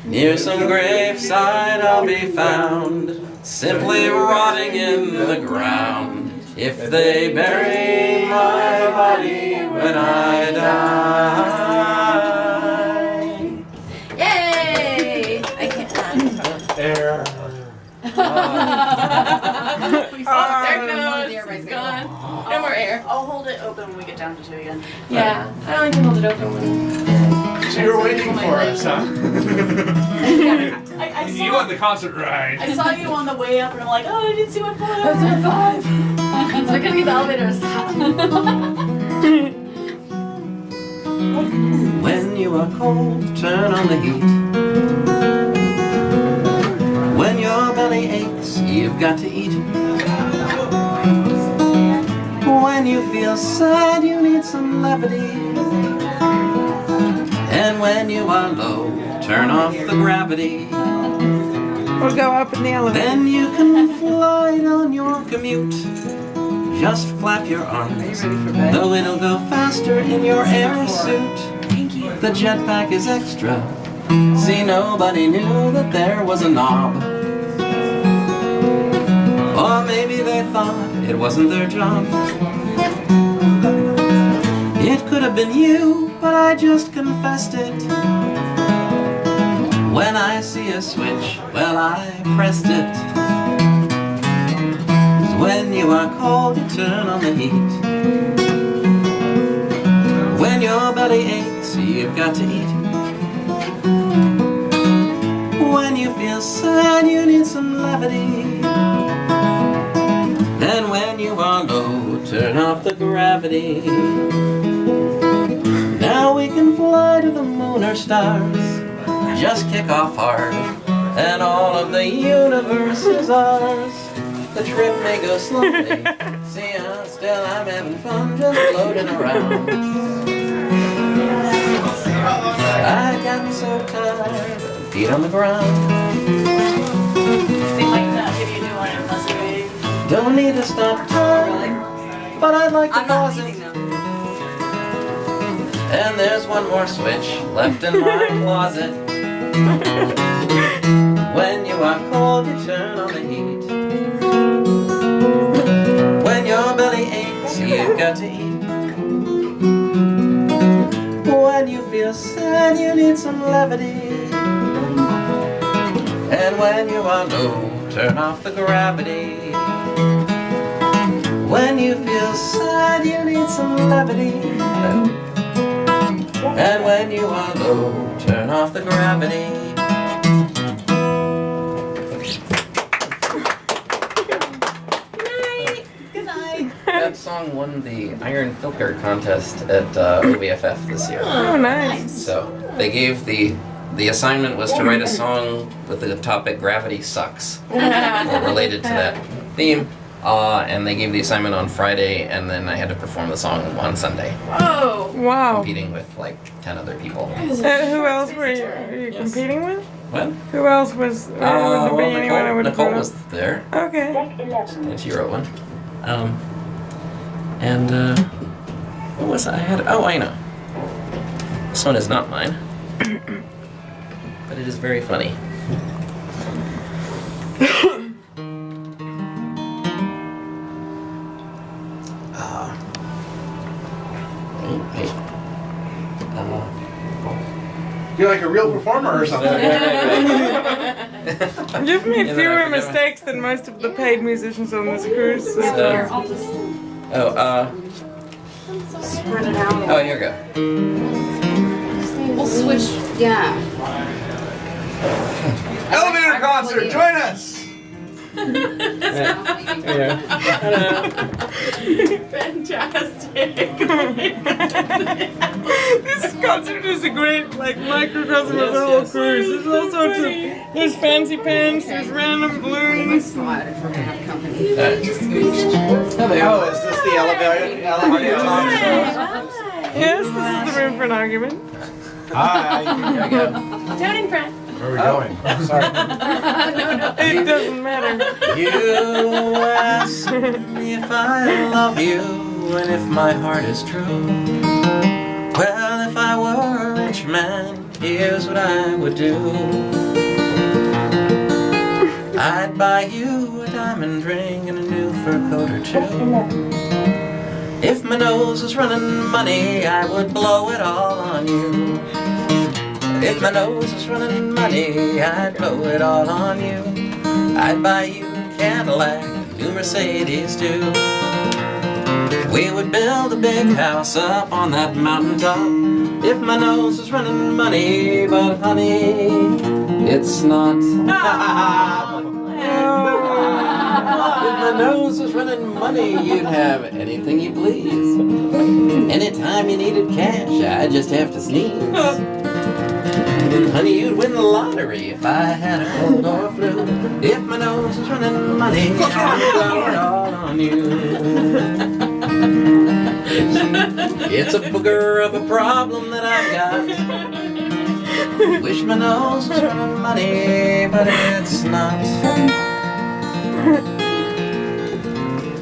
Near some graveside I'll be found, simply rotting in the ground. If they bury my body when I die. Yay! I can't. Air. There it goes. It's gone. No more air. I'll hold it open when we get down to 2 again. Yeah, I only can hold it open when. So you're waiting for us, huh? I You want the concert ride. I saw you on the way up, and I'm like, oh, I didn't see what flying. Oh, it's at 5. So I gotta get the elevator to stop. When you are cold, turn on the heat. When your belly aches, you've got to eat. When you feel sad, you need some levity. And when you are low, turn off the gravity. Or go up in the elevator. Then you can fly on your commute. Just flap your arms, though it'll go faster in your air suit. The jetpack is extra. See, nobody knew that there was a knob. Or maybe they thought it wasn't their job. It could have been you, but I just confessed it. When I see a switch, well, I pressed it. When you are cold, you turn on the heat. When your belly aches, you've got to eat. When you feel sad, you need some levity. And when you are low, turn off the gravity. Now we can fly to the moon or stars. Just kick off hard, and all of the universe is ours. The trip may go slowly. See, still I'm having fun just floating around. I've gotten so tired, feet on the ground. They might not give you a new one unless you wait. Don't need to stop time, but I'd like to pause it. And there's one more switch left in my closet. When you are cold, you turn on the heat. When your belly aches, you've got to eat. When you feel sad, you need some levity. And when you are low, turn off the gravity. When you feel sad, you need some levity. And when you are low, turn off the gravity. Good night. That song won the Iron Filker contest at OVFF this year. Oh, nice. So they gave the assignment was to write a song with the topic "Gravity Sucks," or related to that theme. And they gave the assignment on Friday, and then I had to perform the song on Sunday. Oh. Wow. Competing with like 10 other people. Who else were you competing with? What? Who else was? Well, anyone I would have Nicole was there, Okay. and she wrote one. What was I had? Oh, I know. This one is not mine, but it is very funny. You're like a real performer or something. You've made Yeah, fewer I forget mistakes than most of the paid musicians on this cruise. So. Here, I'll just spread it out. Oh, here we go. We'll switch. Yeah. Elevator concert, join us! Fantastic. This concert is a great, microcosm of the whole cruise. There's all sorts of, there's fancy pants, there's random balloons. Slide if we're gonna have company. Oh, is this the elevator talk show? Yes, this is the room for an argument. Hi. Toning front. Where are we going? Oh, sorry. It doesn't matter. You ask me if I love you and if my heart is true. Well, if I were a rich man, here's what I would do. I'd buy you a diamond ring and a new fur coat or two. If my nose was running money, I would blow it all on you. If my nose was running money, I'd blow it all on you. I'd buy you a Cadillac, a new Mercedes too. We would build a big house up on that mountaintop. If my nose was running money, but honey, it's not. If my nose was running money, you'd have anything you please. Anytime you needed cash, I'd just have to sneeze. Honey, you'd win the lottery if I had a cold or flu. If my nose was running money, I'd blow it all on you. It's a booger of a problem that I've got. Wish my nose was running money, but it's not.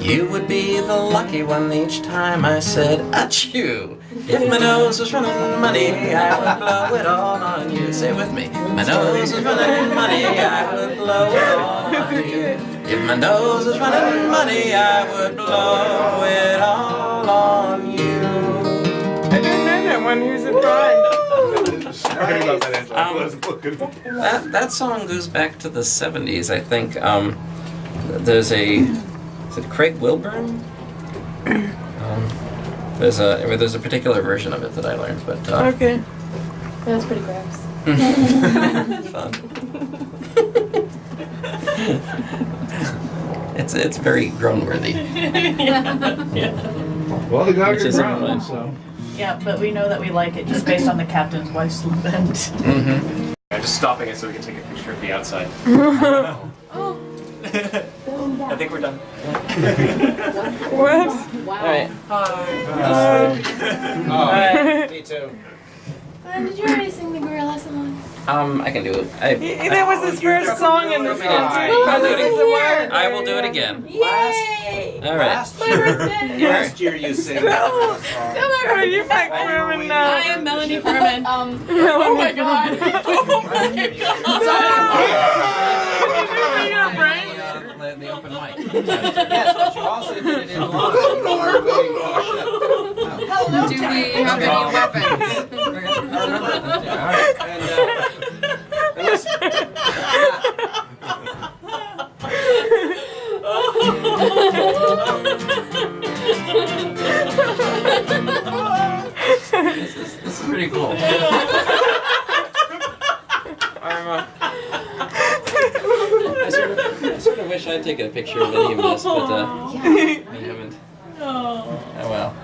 You would be the lucky one each time I said achoo. If my nose was running money, I would blow it all on you. Say it with me. My nose was running money, I would blow it all on you. If my nose was running money, I would blow it all on you. I didn't know that one. Who's it by? Sorry about that, Angela. I was looking. That song goes back to the 70s, I think. There's a... Is it Craig Wilburn? There's a particular version of it that I learned, but Okay. That's pretty gross. fun. It's very grown-worthy. Well, the guy Which can is ground, fun. so. Yeah, but we know that we like it just based on the captain's wife's event. Mm-hmm. I'm just stopping it so we can take a picture of the outside. Oh. I think we're done. What? Wow. Alright. Alright, me too. Did you already sing the gorilla song? I can do it. That was his first song in this Alright. country. I'll do it again. I will do it again. Yay! Alright. Last year you sang that song. Oh, you back Furman now. I am Melanie Furman. Oh my god. The open mic. Yes, but you also did it in line. Do we have any weapons? Alright, and listen. This is pretty cool. I sort of wish I'd taken a picture of any of this, but I haven't. Oh well.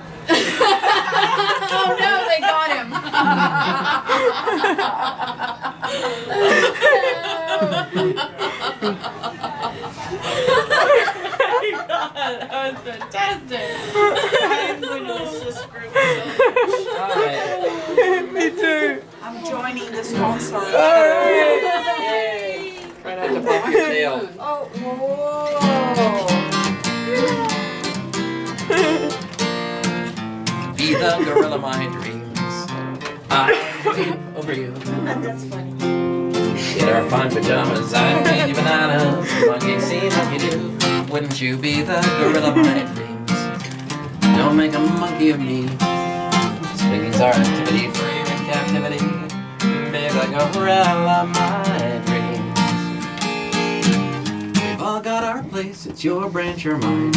Oh no, they got him. That was fantastic. I'm going to assist group. Alright. Me too. I'm joining this concert. Yay! Try not to bump your tail. Oh, Be the gorilla my dreams. I weep over you. That's funny. In our fine pajamas, I'd feed you bananas. Monkey see, monkey do. Wouldn't you be the gorilla my dreams? Don't make a monkey of me. Swinging's our activity, free in captivity. Be the gorilla my dreams. We've all got our place, it's your branch or mine.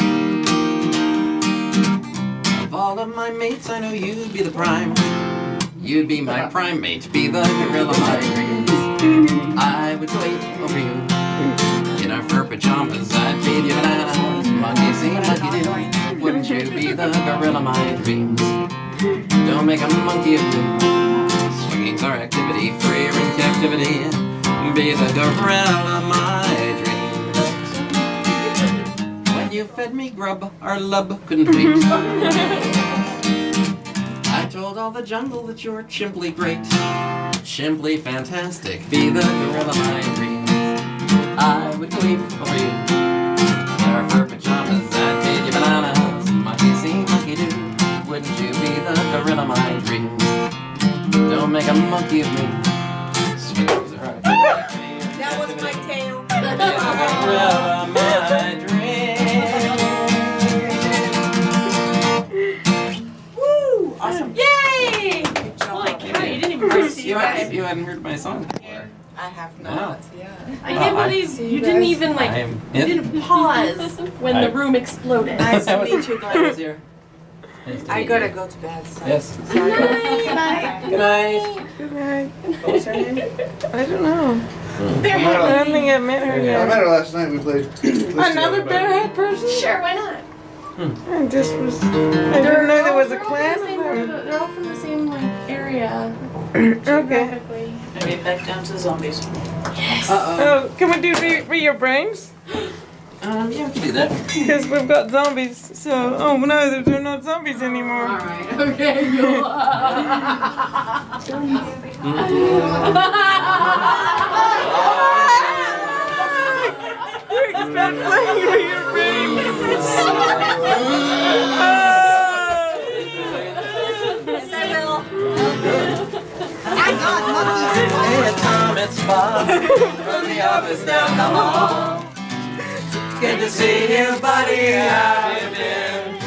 Of all of my mates, I know you'd be the prime. You'd be my prime mate, be the gorilla my dreams. I would wait over you. In our fur pajamas, I'd feed you bananas. Monkey see, monkey do. Wouldn't you be the gorilla my dreams? Don't make a monkey of me. Swinging's our activity, free or in captivity. Be the gorilla my dreams. When you fed me grub, our love couldn't wait. I told all the jungle that you're chimply great. Chimply fantastic, be the gorilla my dreams. I would weep over you. In our fur pajamas, I'd feed you bananas. Monkey see, monkey do. Wouldn't you be the gorilla my dreams? Don't make a monkey of me. Swings are hard. That was my tail. Gorilla my dreams. you hadn't heard my song before. I have No. not. I can't believe you didn't even like. I'm You didn't pause when the room exploded. Nice to meet you, I was Glenn. here. Nice to I meet gotta you. go to bed. So. Yes. Sorry. Bye. Good night. Good night. What was her name? I don't know. Bearhead. I don't think I met her I yet. met her last night. We played. Another barehead person? Sure, why not? I just was. I didn't know there was a class of them. They're all from the same like area. Okay. Geographically. Maybe back down to zombies. Yes. Oh, can we do be your brains? Yeah, we can do that. Because we've got zombies. So, oh no, they're not zombies anymore. All right. Okay. Cool. You expect playing with your brains? Yes, I will. Hey, Tom, it's Bob from the office down the hall. Good to see you, buddy. How you been?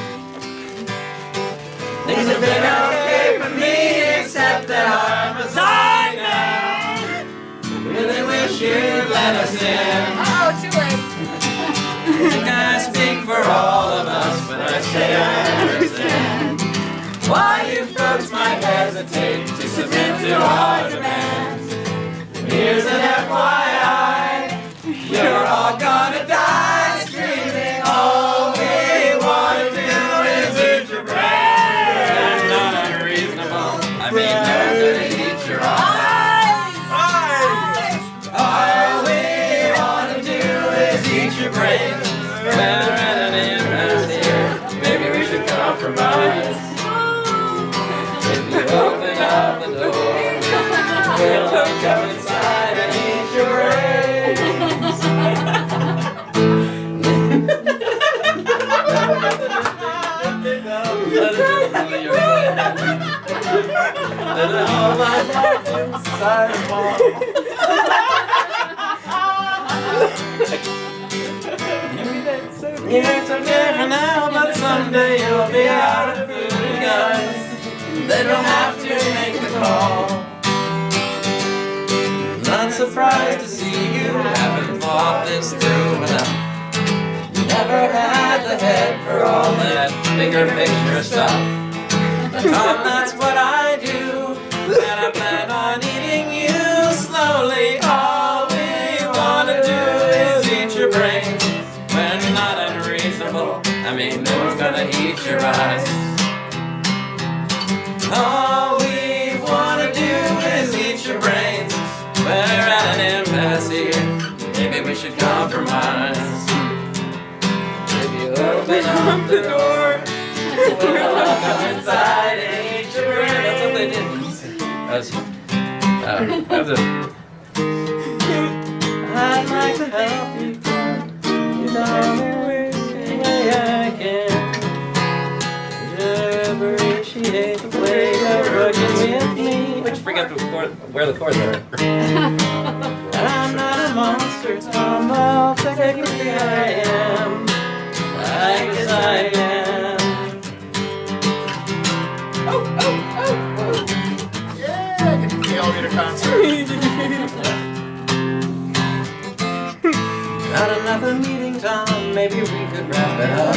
Things have been okay for me, except that I'm resigned now. Really wish you'd let us in. Oh, too late. I think I speak for all of us when I say I understand why you folks might hesitate to submit to our demands. Here's an FYI, you're all gonna die screaming. All we wanna do is eat your brain. That's not unreasonable. I mean, they're gonna eat your eyes. All we wanna do is eat your brain. We're at an impasse here. Maybe we should compromise. If you open up the door, we'll all come inside and eat your brains. Let all my life inside of Yeah, it's okay for now, but someday you'll be out of food and guns. Then you'll have to make the call. Not surprised to see you haven't thought this through enough. You never had the head for all that bigger picture stuff. Tom, that's what I do, and I plan on eating you slowly. All we wanna do is eat your brains. We're not unreasonable, I mean no one's gonna eat your eyes. All we wanna do is eat your brains. We're at an impasse here, maybe we should compromise. If you open up the door, we'll all come inside and eat your brains. That's what they did. That's it. I'd like to help you. You know way I can. Appreciate the way you're working with me. I forget where the chords are. I'm not a monster, Tom. I'll technically I am. I guess I am. Yeah, I get to play all at a concert. Got another meeting, Tom. Maybe we could wrap it up.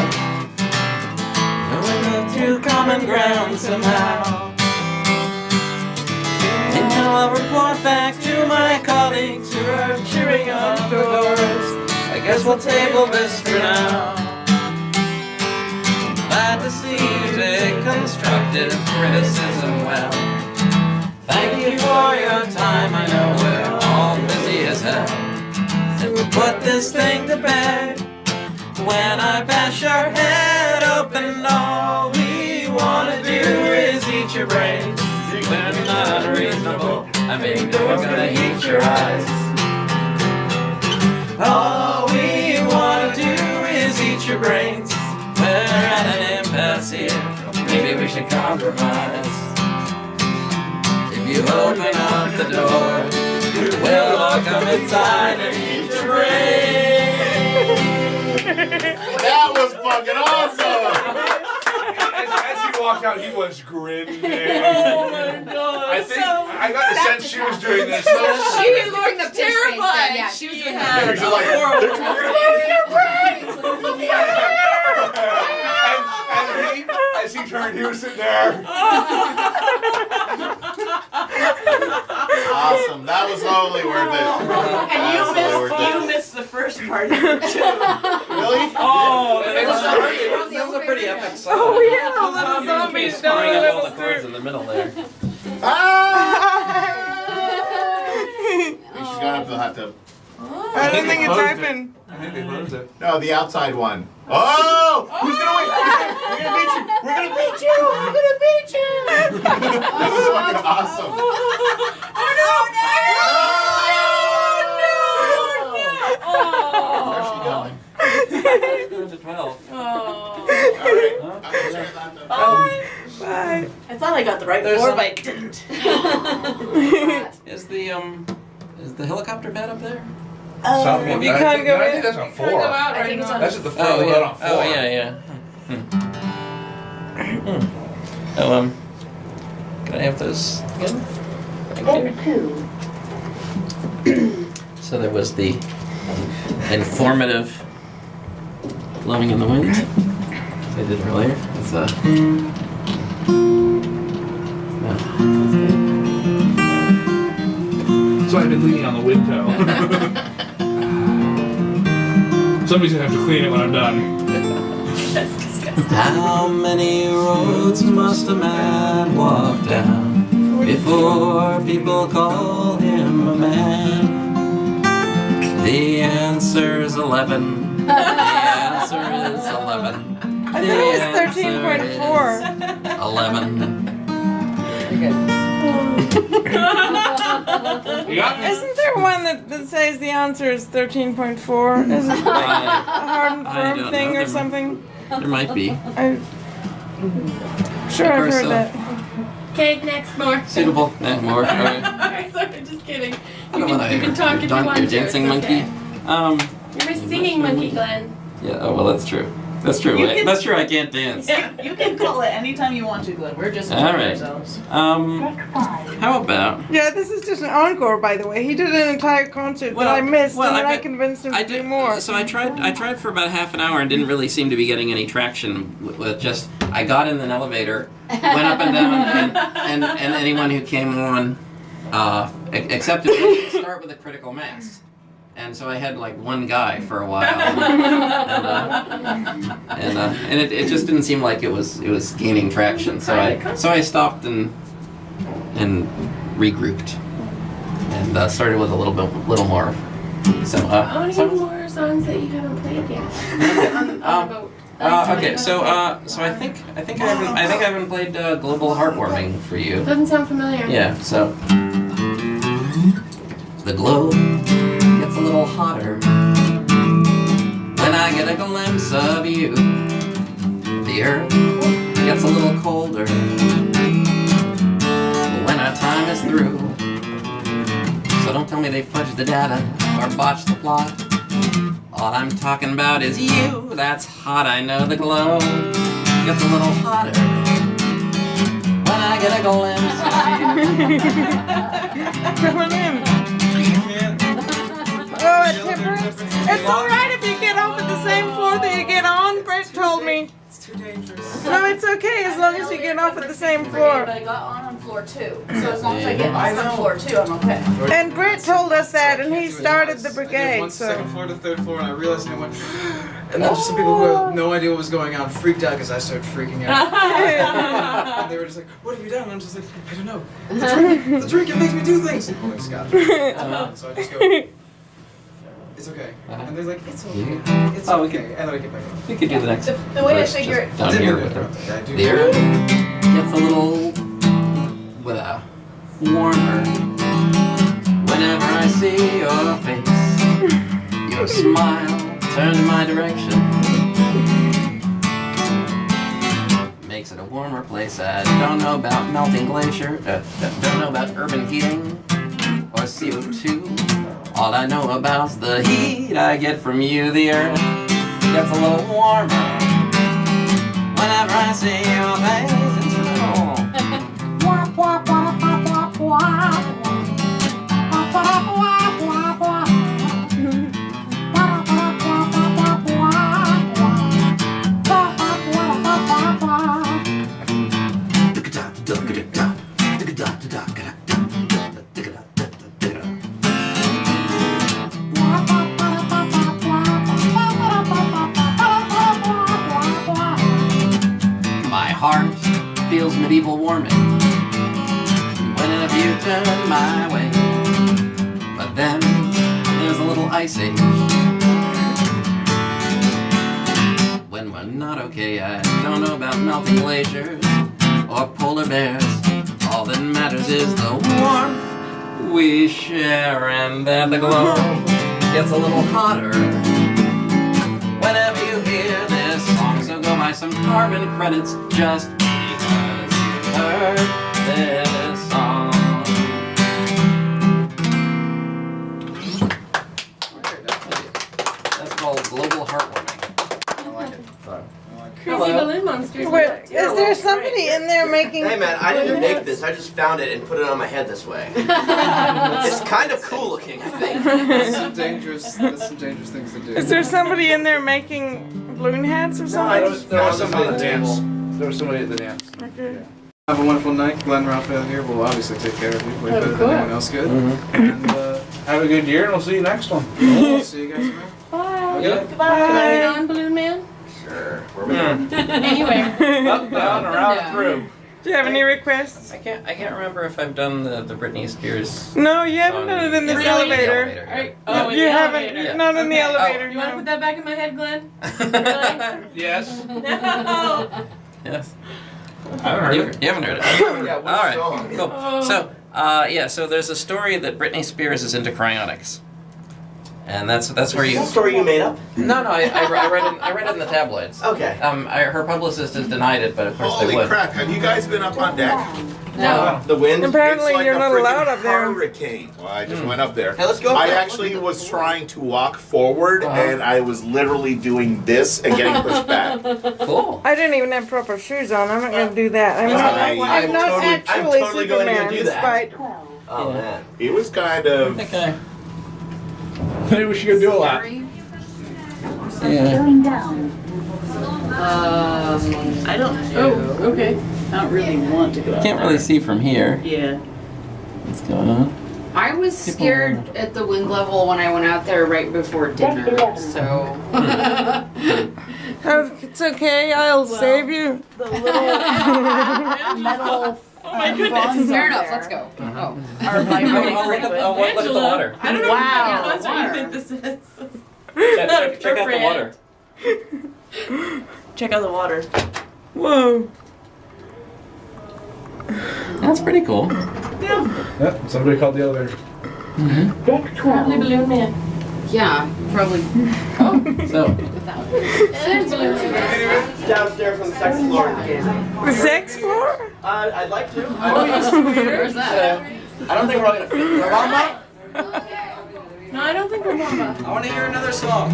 Going to common ground somehow. And now I'll report back to my colleagues who are cheering outdoors. I guess we'll table this for now. Glad to see you take constructive criticism well. Thank you for your time. I know we're all busy as hell. And we'll put this thing to bed. When I bash your head open, all we wanna do is eat your brains. We're not unreasonable, I mean no one's gonna eat your eyes. All we wanna do is eat your brains. We're at an impasse here, maybe we should compromise. If you open up the door, we'll all come inside and eat your brains. That was fucking awesome! As he walked out, he was grinning. Oh my god, I think I got the sense she was doing this. She was doing the terrified. Yeah, she was doing that. She's like, they're talking and he, as he turned, he was sitting there. Awesome. That was totally worth it. And That was totally worth you it. missed the first part of it too. Really? Oh, that was a pretty epic song. Oh yeah, all the zombies Scoring don't up all let the us chords through. in the middle there. She's gone up to the hot tub. I don't think it's open. I think they closed it. No, the outside one. Oh! Who's gonna win? We're gonna beat you! We're gonna beat you! We're gonna beat you! This is fucking awesome. Where's she going? Going to 12. Alright. Bye. I thought I got the right There's floor, some- but I didn't. Is the helicopter pad up there? Something. You can't go I in. think that's on You can't go 4. out I right think it's now. on That's at the front. Oh We're yeah. on 4. Oh yeah. Oh can I have those again? Thank you. So there was the informative blowing in the wind, as I did earlier. It's So I've been leaning on the window. Somebody's gonna have to clean it when I'm done. How many roads must a man walk down before people call him a man? The answer's 11. The answer is 11. I think it was 13.4. 11. You got me? Isn't there one that says the answer is 13.4? Is it like a hard and I firm don't thing know. or something? There might be. I'm sure Of I've course heard so. that. Okay, next, more. Suitable. More. Okay. Sorry, just kidding. I don't wanna- You can talk if you want Your to. dancing it's monkey. okay. You're my singing monkey, Glenn. Yeah. Oh well, that's true. That's true. You can- That's true. I can't dance. You can call it anytime you want to, Glenn. We're just All enjoying right. ourselves. How about? Yeah, this is just an encore, by the way. He did an entire concert Well, that I missed, well, and then I I bet- convinced him I to do did more. So I tried for about half an hour and didn't really seem to be getting any traction with just. I got in an elevator, went up and down, and anyone who came on accepted me to start with a critical mass. And so I had like one guy for a while, and it just didn't seem like it was gaining traction. So I stopped and regrouped and started with a little more. So I want to hear more songs that you haven't played yet. okay, so I think I haven't played Global Heartwarming for you. Doesn't sound familiar. Yeah, so the glow gets a little hotter when I get a glimpse of you. The earth gets a little colder when our time is through. So don't tell me they fudged the data or botched the plot. All I'm talking about is you. That's hot, I know. The glow gets a little hotter when I get a glimpse of you. Come on in. Oh, it's different. It's alright if you get off at the same floor that you get on, Brett told me. It's too dangerous. No, it's okay as long as you get off at the same floor. But I got on floor 2, so as long as I get off on floor 2, I'm okay. And Brett told us that, and he started the I did brigade, one so. second floor to third floor, and I realized, and I went, and then just some people who had no idea what was going on freaked out because I started freaking out. And they were just like, "What have you done?" And I'm just like, "I don't know. The drink, it makes me do things." I'm like, "Scotch." So I just go, "It's okay," and they're like, "It's okay. It's Oh, we okay," and then I get back on. We could do the next. The way I verse figure just it- down here with her. I do. The earth gets a little warmer whenever I see your face. Your smile turns my direction, makes it a warmer place. I don't know about melting glacier, don't know about urban heating or CO2. All I know about's the heat I get from you. The earth gets a little warmer whenever I see your face. It's a little wah, wah, wah, wah, wah, wah. medieval warming. Whenever you turn my way. But then there's a little ice age. When we're not okay, I don't know about melting glaciers or polar bears. All that matters is the warmth we share, and then the glow gets a little hotter whenever you hear this song. So go buy some carbon credits just because you heard this song. That's called global heartwarming. I like it. Crazy balloon monsters. Wait, is there somebody in there making? Hey man, I didn't make this. I just found it and put it on my head this way. It's kind of cool looking, I think. That's some dangerous things to do. Is there somebody in there making balloon hats or something? There was somebody at the dance. There was somebody at the dance. Okay. Have a wonderful night. Glen Raphael here. We'll obviously take care of you way better than anyone else could. And Have a good year, and we'll see you next one. we'll see you guys around. Bye. Okay. Goodbye. Can I get on, Balloon Man? Sure. Where we going? Anywhere. Up, down, around, through. Do you have any requests? I can't remember if I've done the Britney Spears. No, you haven't done it in this Really? elevator. Elevator. Oh, in You the haven't. elevator. Not in the Okay. elevator. You want to No. put that back in my head, Glenn? Yes. No. Yes. I haven't heard You, it. you haven't heard it. Yeah, All what right. song? Cool. So, so there's a story that Britney Spears is into cryonics, and that's where Is you. this a story you made up? No, I read it in the tabloids. Okay. Her publicist has denied it, but of course they Holy would. crap, have you guys been up on deck? No. The wind. Apparently It's like you're a not freaking allowed up there. hurricane. Well, I just went up there. Hey, let's go up I there. actually was trying to walk forward, and I was literally doing this and getting pushed back. Cool. I didn't even have proper shoes on. I'm not going to do that. I'm I'm not I'm actually totally going to Superman, do that. despite. Oh man. It was kind of. Okay. Maybe we should go do a lap. Yeah. I don't. Oh, okay. I don't really want to go out Can't there. really see from here. Yeah. What's going on? I was scared at the wind level when I went out there right before dinner, so. Oh, it's okay. I'll save you. The little metal. Oh my goodness. Fair enough, let's go. Oh. Are Oh, vibrating look at frequent. look at the water. I don't know Wow, if that's what you water. think this is. Check out the water. Check out the water. Whoa. That's pretty cool. Yep, somebody called the elevator. Probably Balloon Man. Yeah, probably. So, Downstairs on the second floor. in case. The sex floor? I'd like to. Where's that? I don't think we're all gonna fit. Mama? No, I don't think we're Mama. I want to hear another song.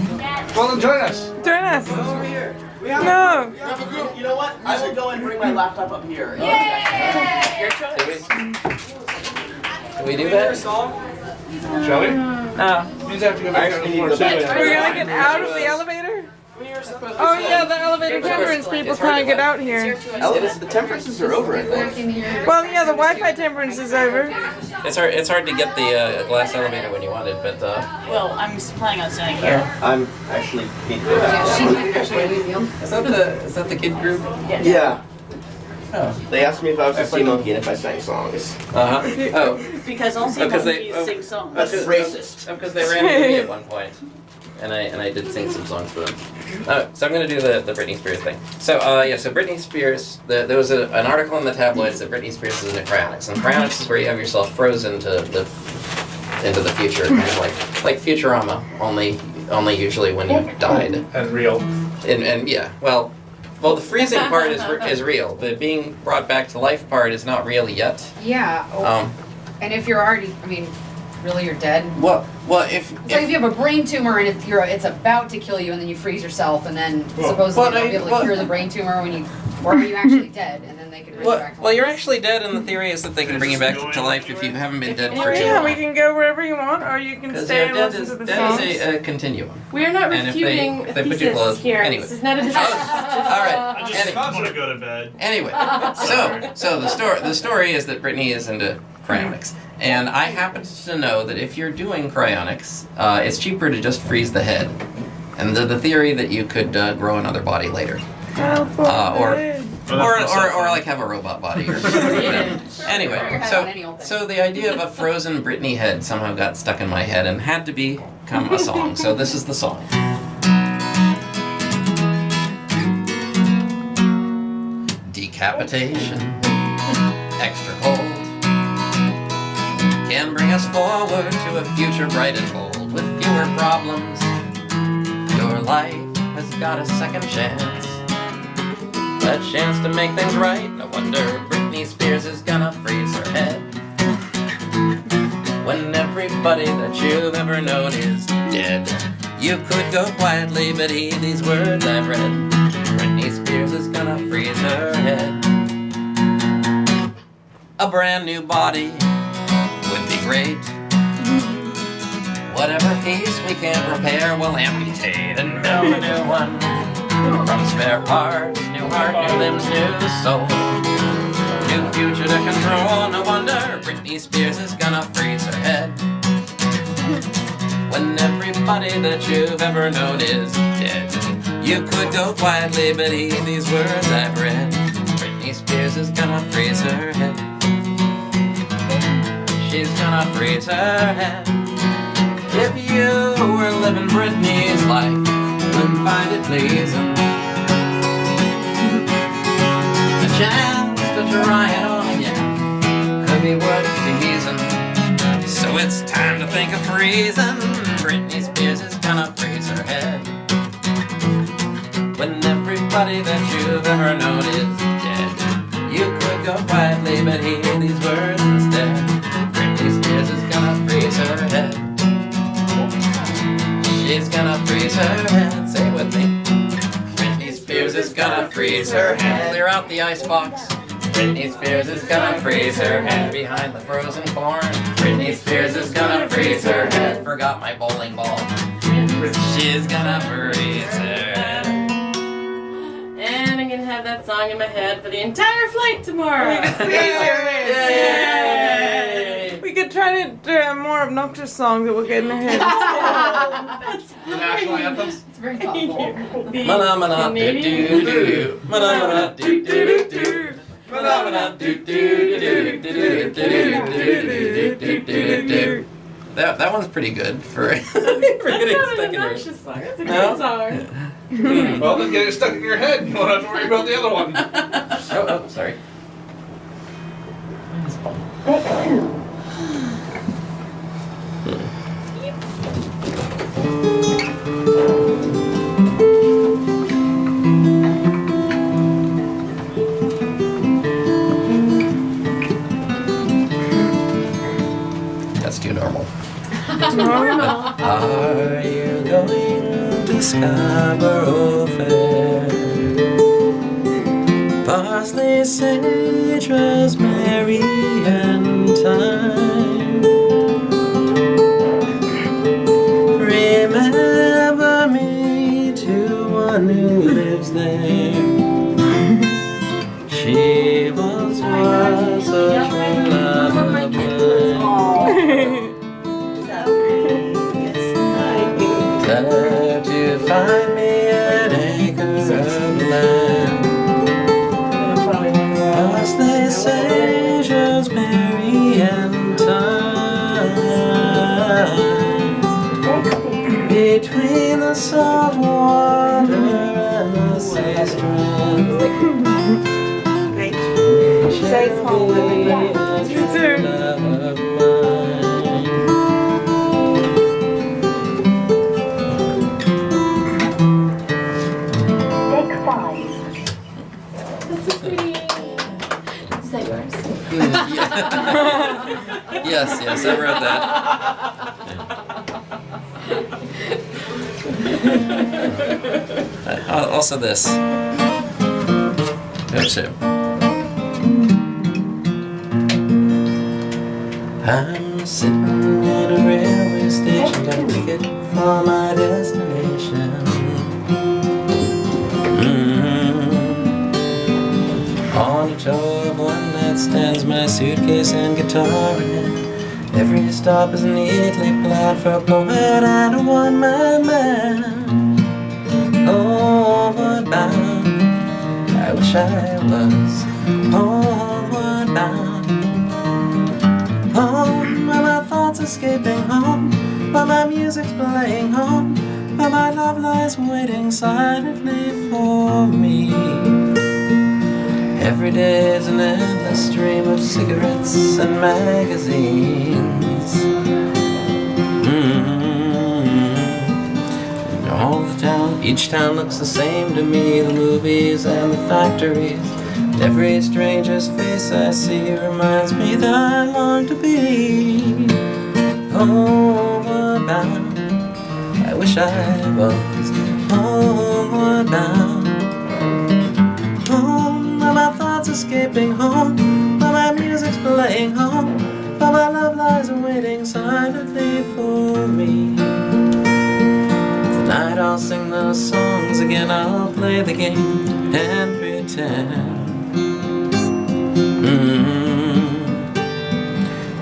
Well, then join us. Join us. Over here. We have No. You know what? I will go and bring my laptop up here. Your choice. can we do that? Shall we? No. Means I have to go back on the floor. We're gonna get out of the elevator? Oh yeah, the elevator temperance people can't get out here. The temperatures are over, I think. Well, yeah, the Wi-Fi temperance is over. It's hard to get the glass elevator when you want it, but Well, I'm planning on standing here. I'm actually. She might actually leave you. is that the kid group? Yeah. Oh. They asked me if I was a sea monkey and if I sang songs. Oh. Because all sea Because monkeys they- sing songs. That's racist. Because they ran into me at one point, and I did sing some songs for them. So I'm gonna do the Britney Spears thing. So so Britney Spears. There was an article in the tabloids that Britney Spears is into cryonics, and cryonics is where you have yourself frozen into the future, kind of like Futurama, only usually when you've died. And real. And yeah, well, the freezing part is real. The being brought back to life part is not real yet. Yeah. And if you're already, I mean, really you're dead. Well, if It's like if you have a brain tumor and it's about to kill you and then you freeze yourself and then supposedly they'll be able to cure the brain tumor when you, or are you actually dead and then they can resurrect. well, you're actually dead, and the theory is that they can bring you back to life if you haven't been dead for too Yeah, long. we can go wherever you want, or you can Because stay and death listen to the is songs. a continuum. We are not And if refuting they put you close, here. anyway. This is not a All right. I just want to go to bed. Anyway, so the story is that Britney is into cryonics, and I happen to know that if you're doing cryonics, it's cheaper to just freeze the head, and the theory that you could grow another body later, or like have a robot body or something. Anyway, so the idea of a frozen Britney head somehow got stuck in my head and had to become a song. So this is the song. Decapitation, extra cold, can bring us forward to a future bright and bold with fewer problems. Your life has got a second chance, a chance to make things right. No wonder Britney Spears is gonna freeze her head when everybody that you've ever known is dead. You could go quietly, but heed these words I've read. Britney Spears is gonna freeze her head. A brand new body would be great. Whatever piece we can't repair, we'll amputate and build a new one. From spare parts, new heart, new limbs, new soul, new future to control. No wonder Britney Spears is gonna freeze her head when everybody that you've ever known is dead. You could go quietly, but heed these words I've read. Britney Spears is gonna freeze her head. She's gonna freeze her head. If you were living Britney's life, wouldn't find it pleasing. A chance to try it on again could be worth teasing. So it's time to think of freezing. Britney Spears is gonna freeze her head when everybody that you've ever known is dead. You could go quietly, but hear these words instead. Britney Spears is gonna freeze her head. She's gonna freeze her head. Say it with me. Britney Spears is gonna freeze her head. Clear out the icebox. Britney Spears is gonna freeze her head behind the frozen corn. Britney Spears is gonna freeze her head. Forgot my bowling ball. She's gonna freeze her head. And I'm gonna have that song in my head for the entire flight tomorrow. Yay! We could try to do a more obnoxious song that we'll get in our heads. The national anthems? It's very thoughtful. Mana mana do do do. Mana mana do do do. Mana mana do do do do do. That one's pretty good for getting stuck in your head. Song. That's a great song. Well, then get it stuck in your head. You don't have to worry about the other one. Oh, sorry. That's too normal. Are you going to Scarborough Fair? Parsley, sage, rosemary, and thyme. Remember me to one who lives there. She was once a true love of mine. Tell her to find me an acre of land. Parsley, sage, rosemary, and thyme. Between the salt water and the sea strand. Safe home, everybody. You too. Love of mine. Is that yours? Yes, I wrote that. Also this. Oops. I'm sitting at a railway station, got a ticket for my destination. On a tour of one night stands, my suitcase and guitar in it. Every stop is neatly planned for a poet and a one-man man. Homeward bound, I wish wish I was homeward bound. Home, where my thoughts escaping home, where my music's playing home, where my love lies waiting silently for me. Every day's an endless stream of cigarettes and magazines. And all the town, each town looks the same to me, the movies and the factories. Every stranger's face I see reminds me that I long to be homeward bound. I wish I was homeward bound. Home, where my thoughts escaping home, where my music's playing home, where my love lies waiting silently for me. Tonight I'll sing those songs again, I'll play the game and pretend.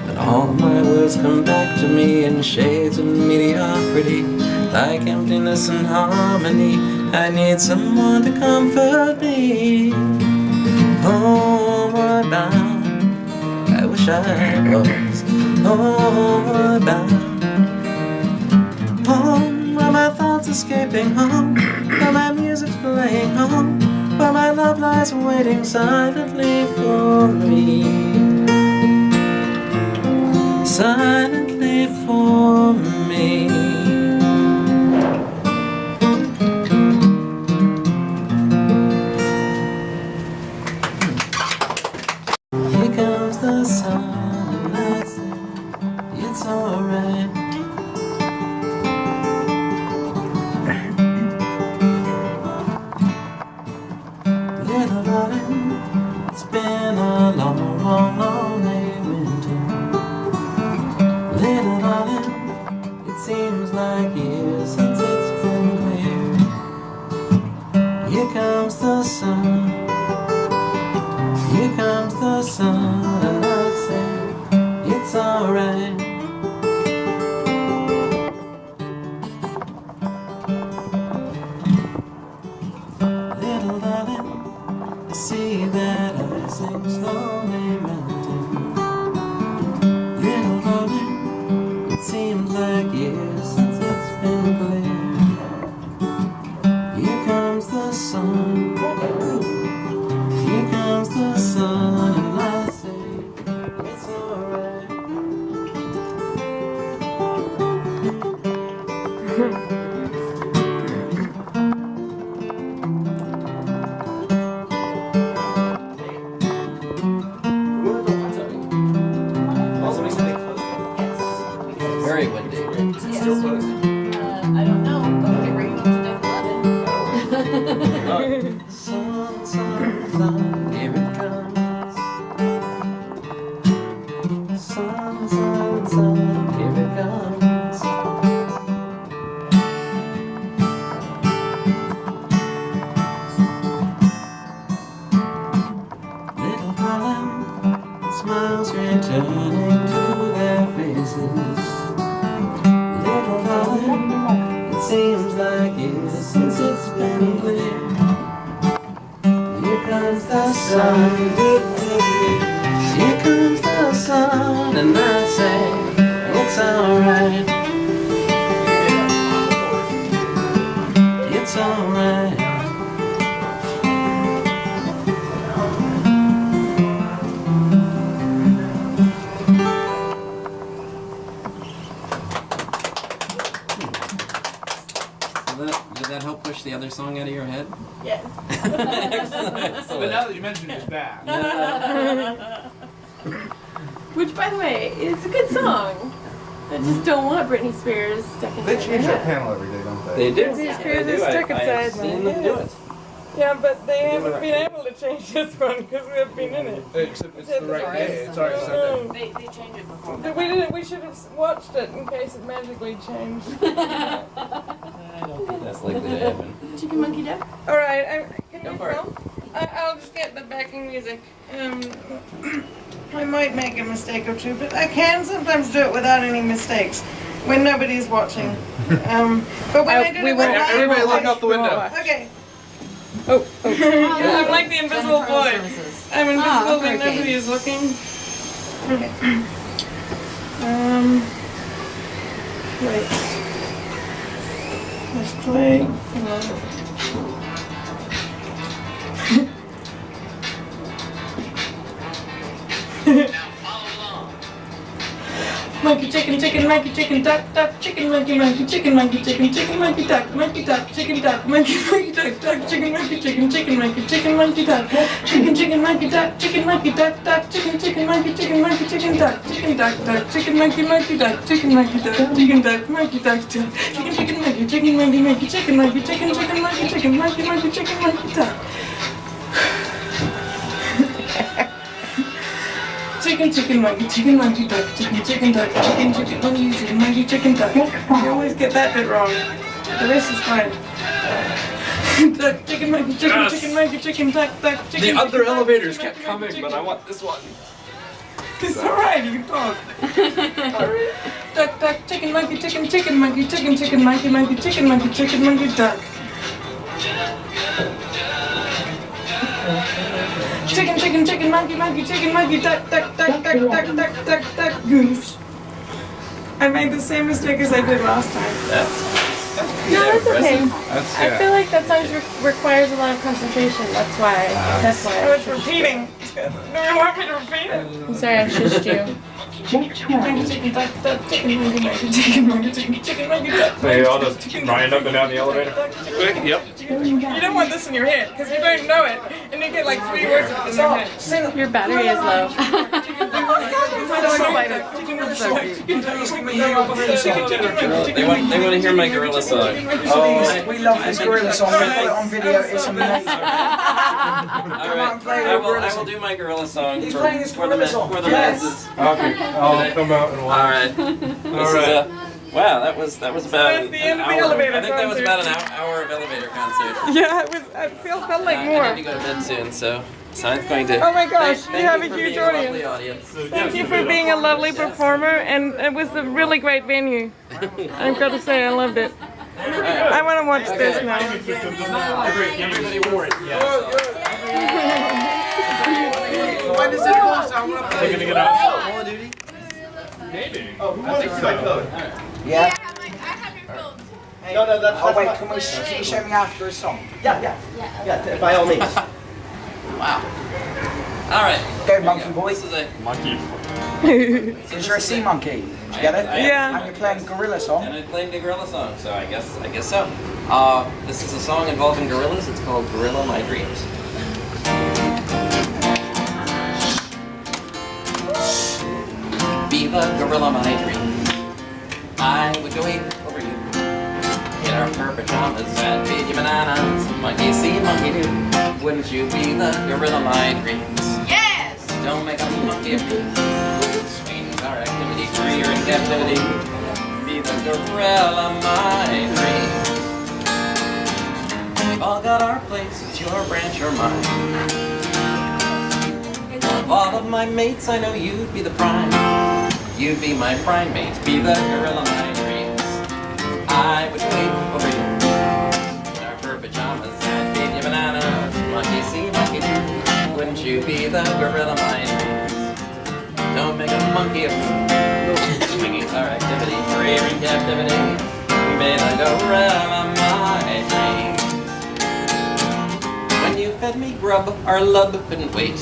But all my words come back to me in shades of mediocrity, like emptiness and harmony. I need someone to comfort me. Homeward bound, I wish I was homeward bound. Home, where my thoughts escaping home, where my music's playing home, where my love lies waiting silently for me. Silently for me. Here comes the sun and I say it's alright. Little darling, it's been a long, long, lonely winter. Little darling, it seems like years since it's been clear. Here comes the sun, here comes the sun, and I say it's alright. Little darling, I see that rising slowly mountain. Little darling, it seems like years since it's been clear. Here comes the sun, here comes the sun, and I say it's alright. Very windy. Still closed. I don't know, but we can bring you up to deck 11. Sun, sun, sun, here it comes. Sun, sun, sun, here it comes. Little darling, smiles returning to their faces. Little darling, it seems like years since it's been clear. Here comes the sun, here comes the sun, and I say it's alright. It's alright. Did that help push the other song out of your head? Yes. But now that you mentioned it, it's bad. Which, by the way, is a good song. I just don't want Britney Spears stuck in They my change their head. panel every day, don't they? They do. Britney They Spears do. is stuck I've inside seen my them do head. it. Yeah, but they They haven't were- been able to change this one because we've been in it. Except it's the right Sorry. day. It's already Sunday. They change it before. We should have watched it in case it magically changed. I don't think that's likely to happen. Chicken monkey duck? All right, can Go you for it. film? I'll just get the backing music. I might make a mistake or two, but I can sometimes do it without any mistakes when nobody's watching. But when I do it, Everybody look out the window. Okay. Oh. I'm like the invisible boy. I'm invisible when hurricane. nobody is looking. Wait. Let's play. Monkey chicken, chicken, monkey chicken, duck, duck, chicken, monkey, monkey, chicken, monkey, chicken, chicken, monkey, duck, chicken, duck, monkey, monkey, duck, duck, chicken, monkey, chicken, monkey, chicken, monkey, duck, chicken, monkey, duck, chicken, monkey, duck, duck, chicken, monkey, monkey, chicken, duck, duck, chicken, monkey, monkey, duck, chicken, monkey, duck, chicken, duck, monkey, duck, chicken, monkey, chicken, monkey, chicken, monkey, chicken, monkey, chicken, monkey, monkey, chicken, monkey, duck. Chicken, monkey, duck, chicken, duck, chicken, monkey, chicken, duck. You always get that bit wrong. The rest is fine. Duck, chicken, monkey, chicken, duck, chicken. The other elevators kept coming, but I want this one. It's alright, you can talk. Duck, chicken, monkey, chicken, monkey, monkey, duck. Chicken, monkey, duck, goose. I made the same mistake as I did last time. No, that's okay. I feel like that song requires a lot of concentration. That's why. Oh, it's repeating. Do you want me to repeat it? I'm sorry, I shushed you. Chicken, monkey, duck. So you all just Ryan up and down the elevator? Quick, yep. You don't want this in your head because you don't know it, and you get like 3 words of it in your head. Your battery is low. They want to hear my gorilla song. Oh, we love this gorilla song. We put it on video. It's amazing. Alright, I will do my gorilla song He's for playing his the gorilla song. masses. Okay, I'll come out and watch. Alright. Wow, that was about That's the end of the elevator I think that was concert. about an hour of elevator concert. Yeah, it was. I felt like I more. need to go to bed soon, so I'm going to. Oh my gosh, thank you have a for huge being audience. A lovely audience. Thank you for being a lovely performer, and it was a really great venue. I've got to say, I loved it. I want to watch this now. Everybody wore it, When does it close? I want to play. Taking to get out. Call of Duty? Maybe. Oh, who wants my code? I Yeah. have your phone. No, that's wait, can you show me after a song? Yeah, by all means. Wow. Alright. Go, monkey boy. This is a monkey. Since you're a sea monkey. Did you get it? Yeah. And you're playing gorilla song. And I'm playing the gorilla song, so I guess so. This is a song involving gorillas. It's called Gorilla My Dreams. Be the gorilla my dreams. I would go eat over you. In our fur pajamas and feed you bananas. Monkey see, monkey do. Wouldn't you be the gorilla my dreams? Yes! Don't make a monkey of me. Swings our activity, free or in captivity. Be the gorilla my dreams. We've all got our place. It's your branch or mine. Of all of my mates, I know you'd be the prime. You'd be my prime mate, be the gorilla my dreams. I would wait over you in our fur pajamas and feed you bananas. Monkey see, monkey do. Wouldn't you be the gorilla my dreams? Don't make a monkey of me. Swinging our activity, free or in captivity. Be the gorilla my dreams. When you fed me grub, our love couldn't wait.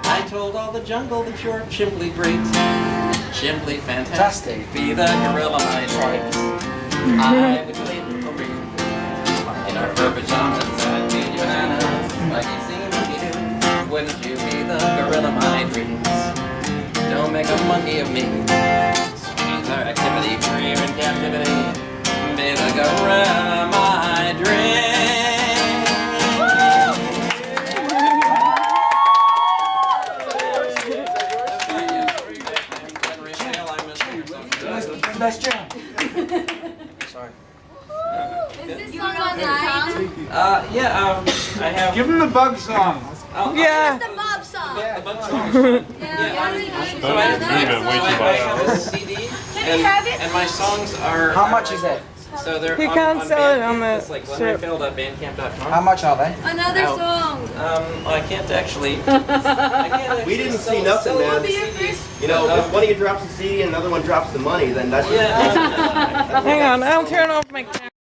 I told all the jungle that you're chimply great, chimply fantastic. Be the gorilla my dreams. I would wait over you in our fur pajamas and feed you bananas. Like you see, monkey do. Wouldn't you be the gorilla my dreams? Don't make a monkey of me. Swinging our activity, free or in captivity. Be the gorilla my dreams. Best jam. Sorry. Is this song online? Yeah, I have. Give him the bug song. Yeah. The Bob song. The bug song. So I have a CD, and my songs are. How much is it? So they're You on, can't on sell it on Bandcamp. the It's like ship. glenraphael.bandcamp.com. How much are they? Another Ow. song. I can't actually. I can't actually We didn't sell- see nothing, sell man. CDs. You know, if one of you drops the CD and another one drops the money, then that's Yeah. Hang on, I'll turn off my camera.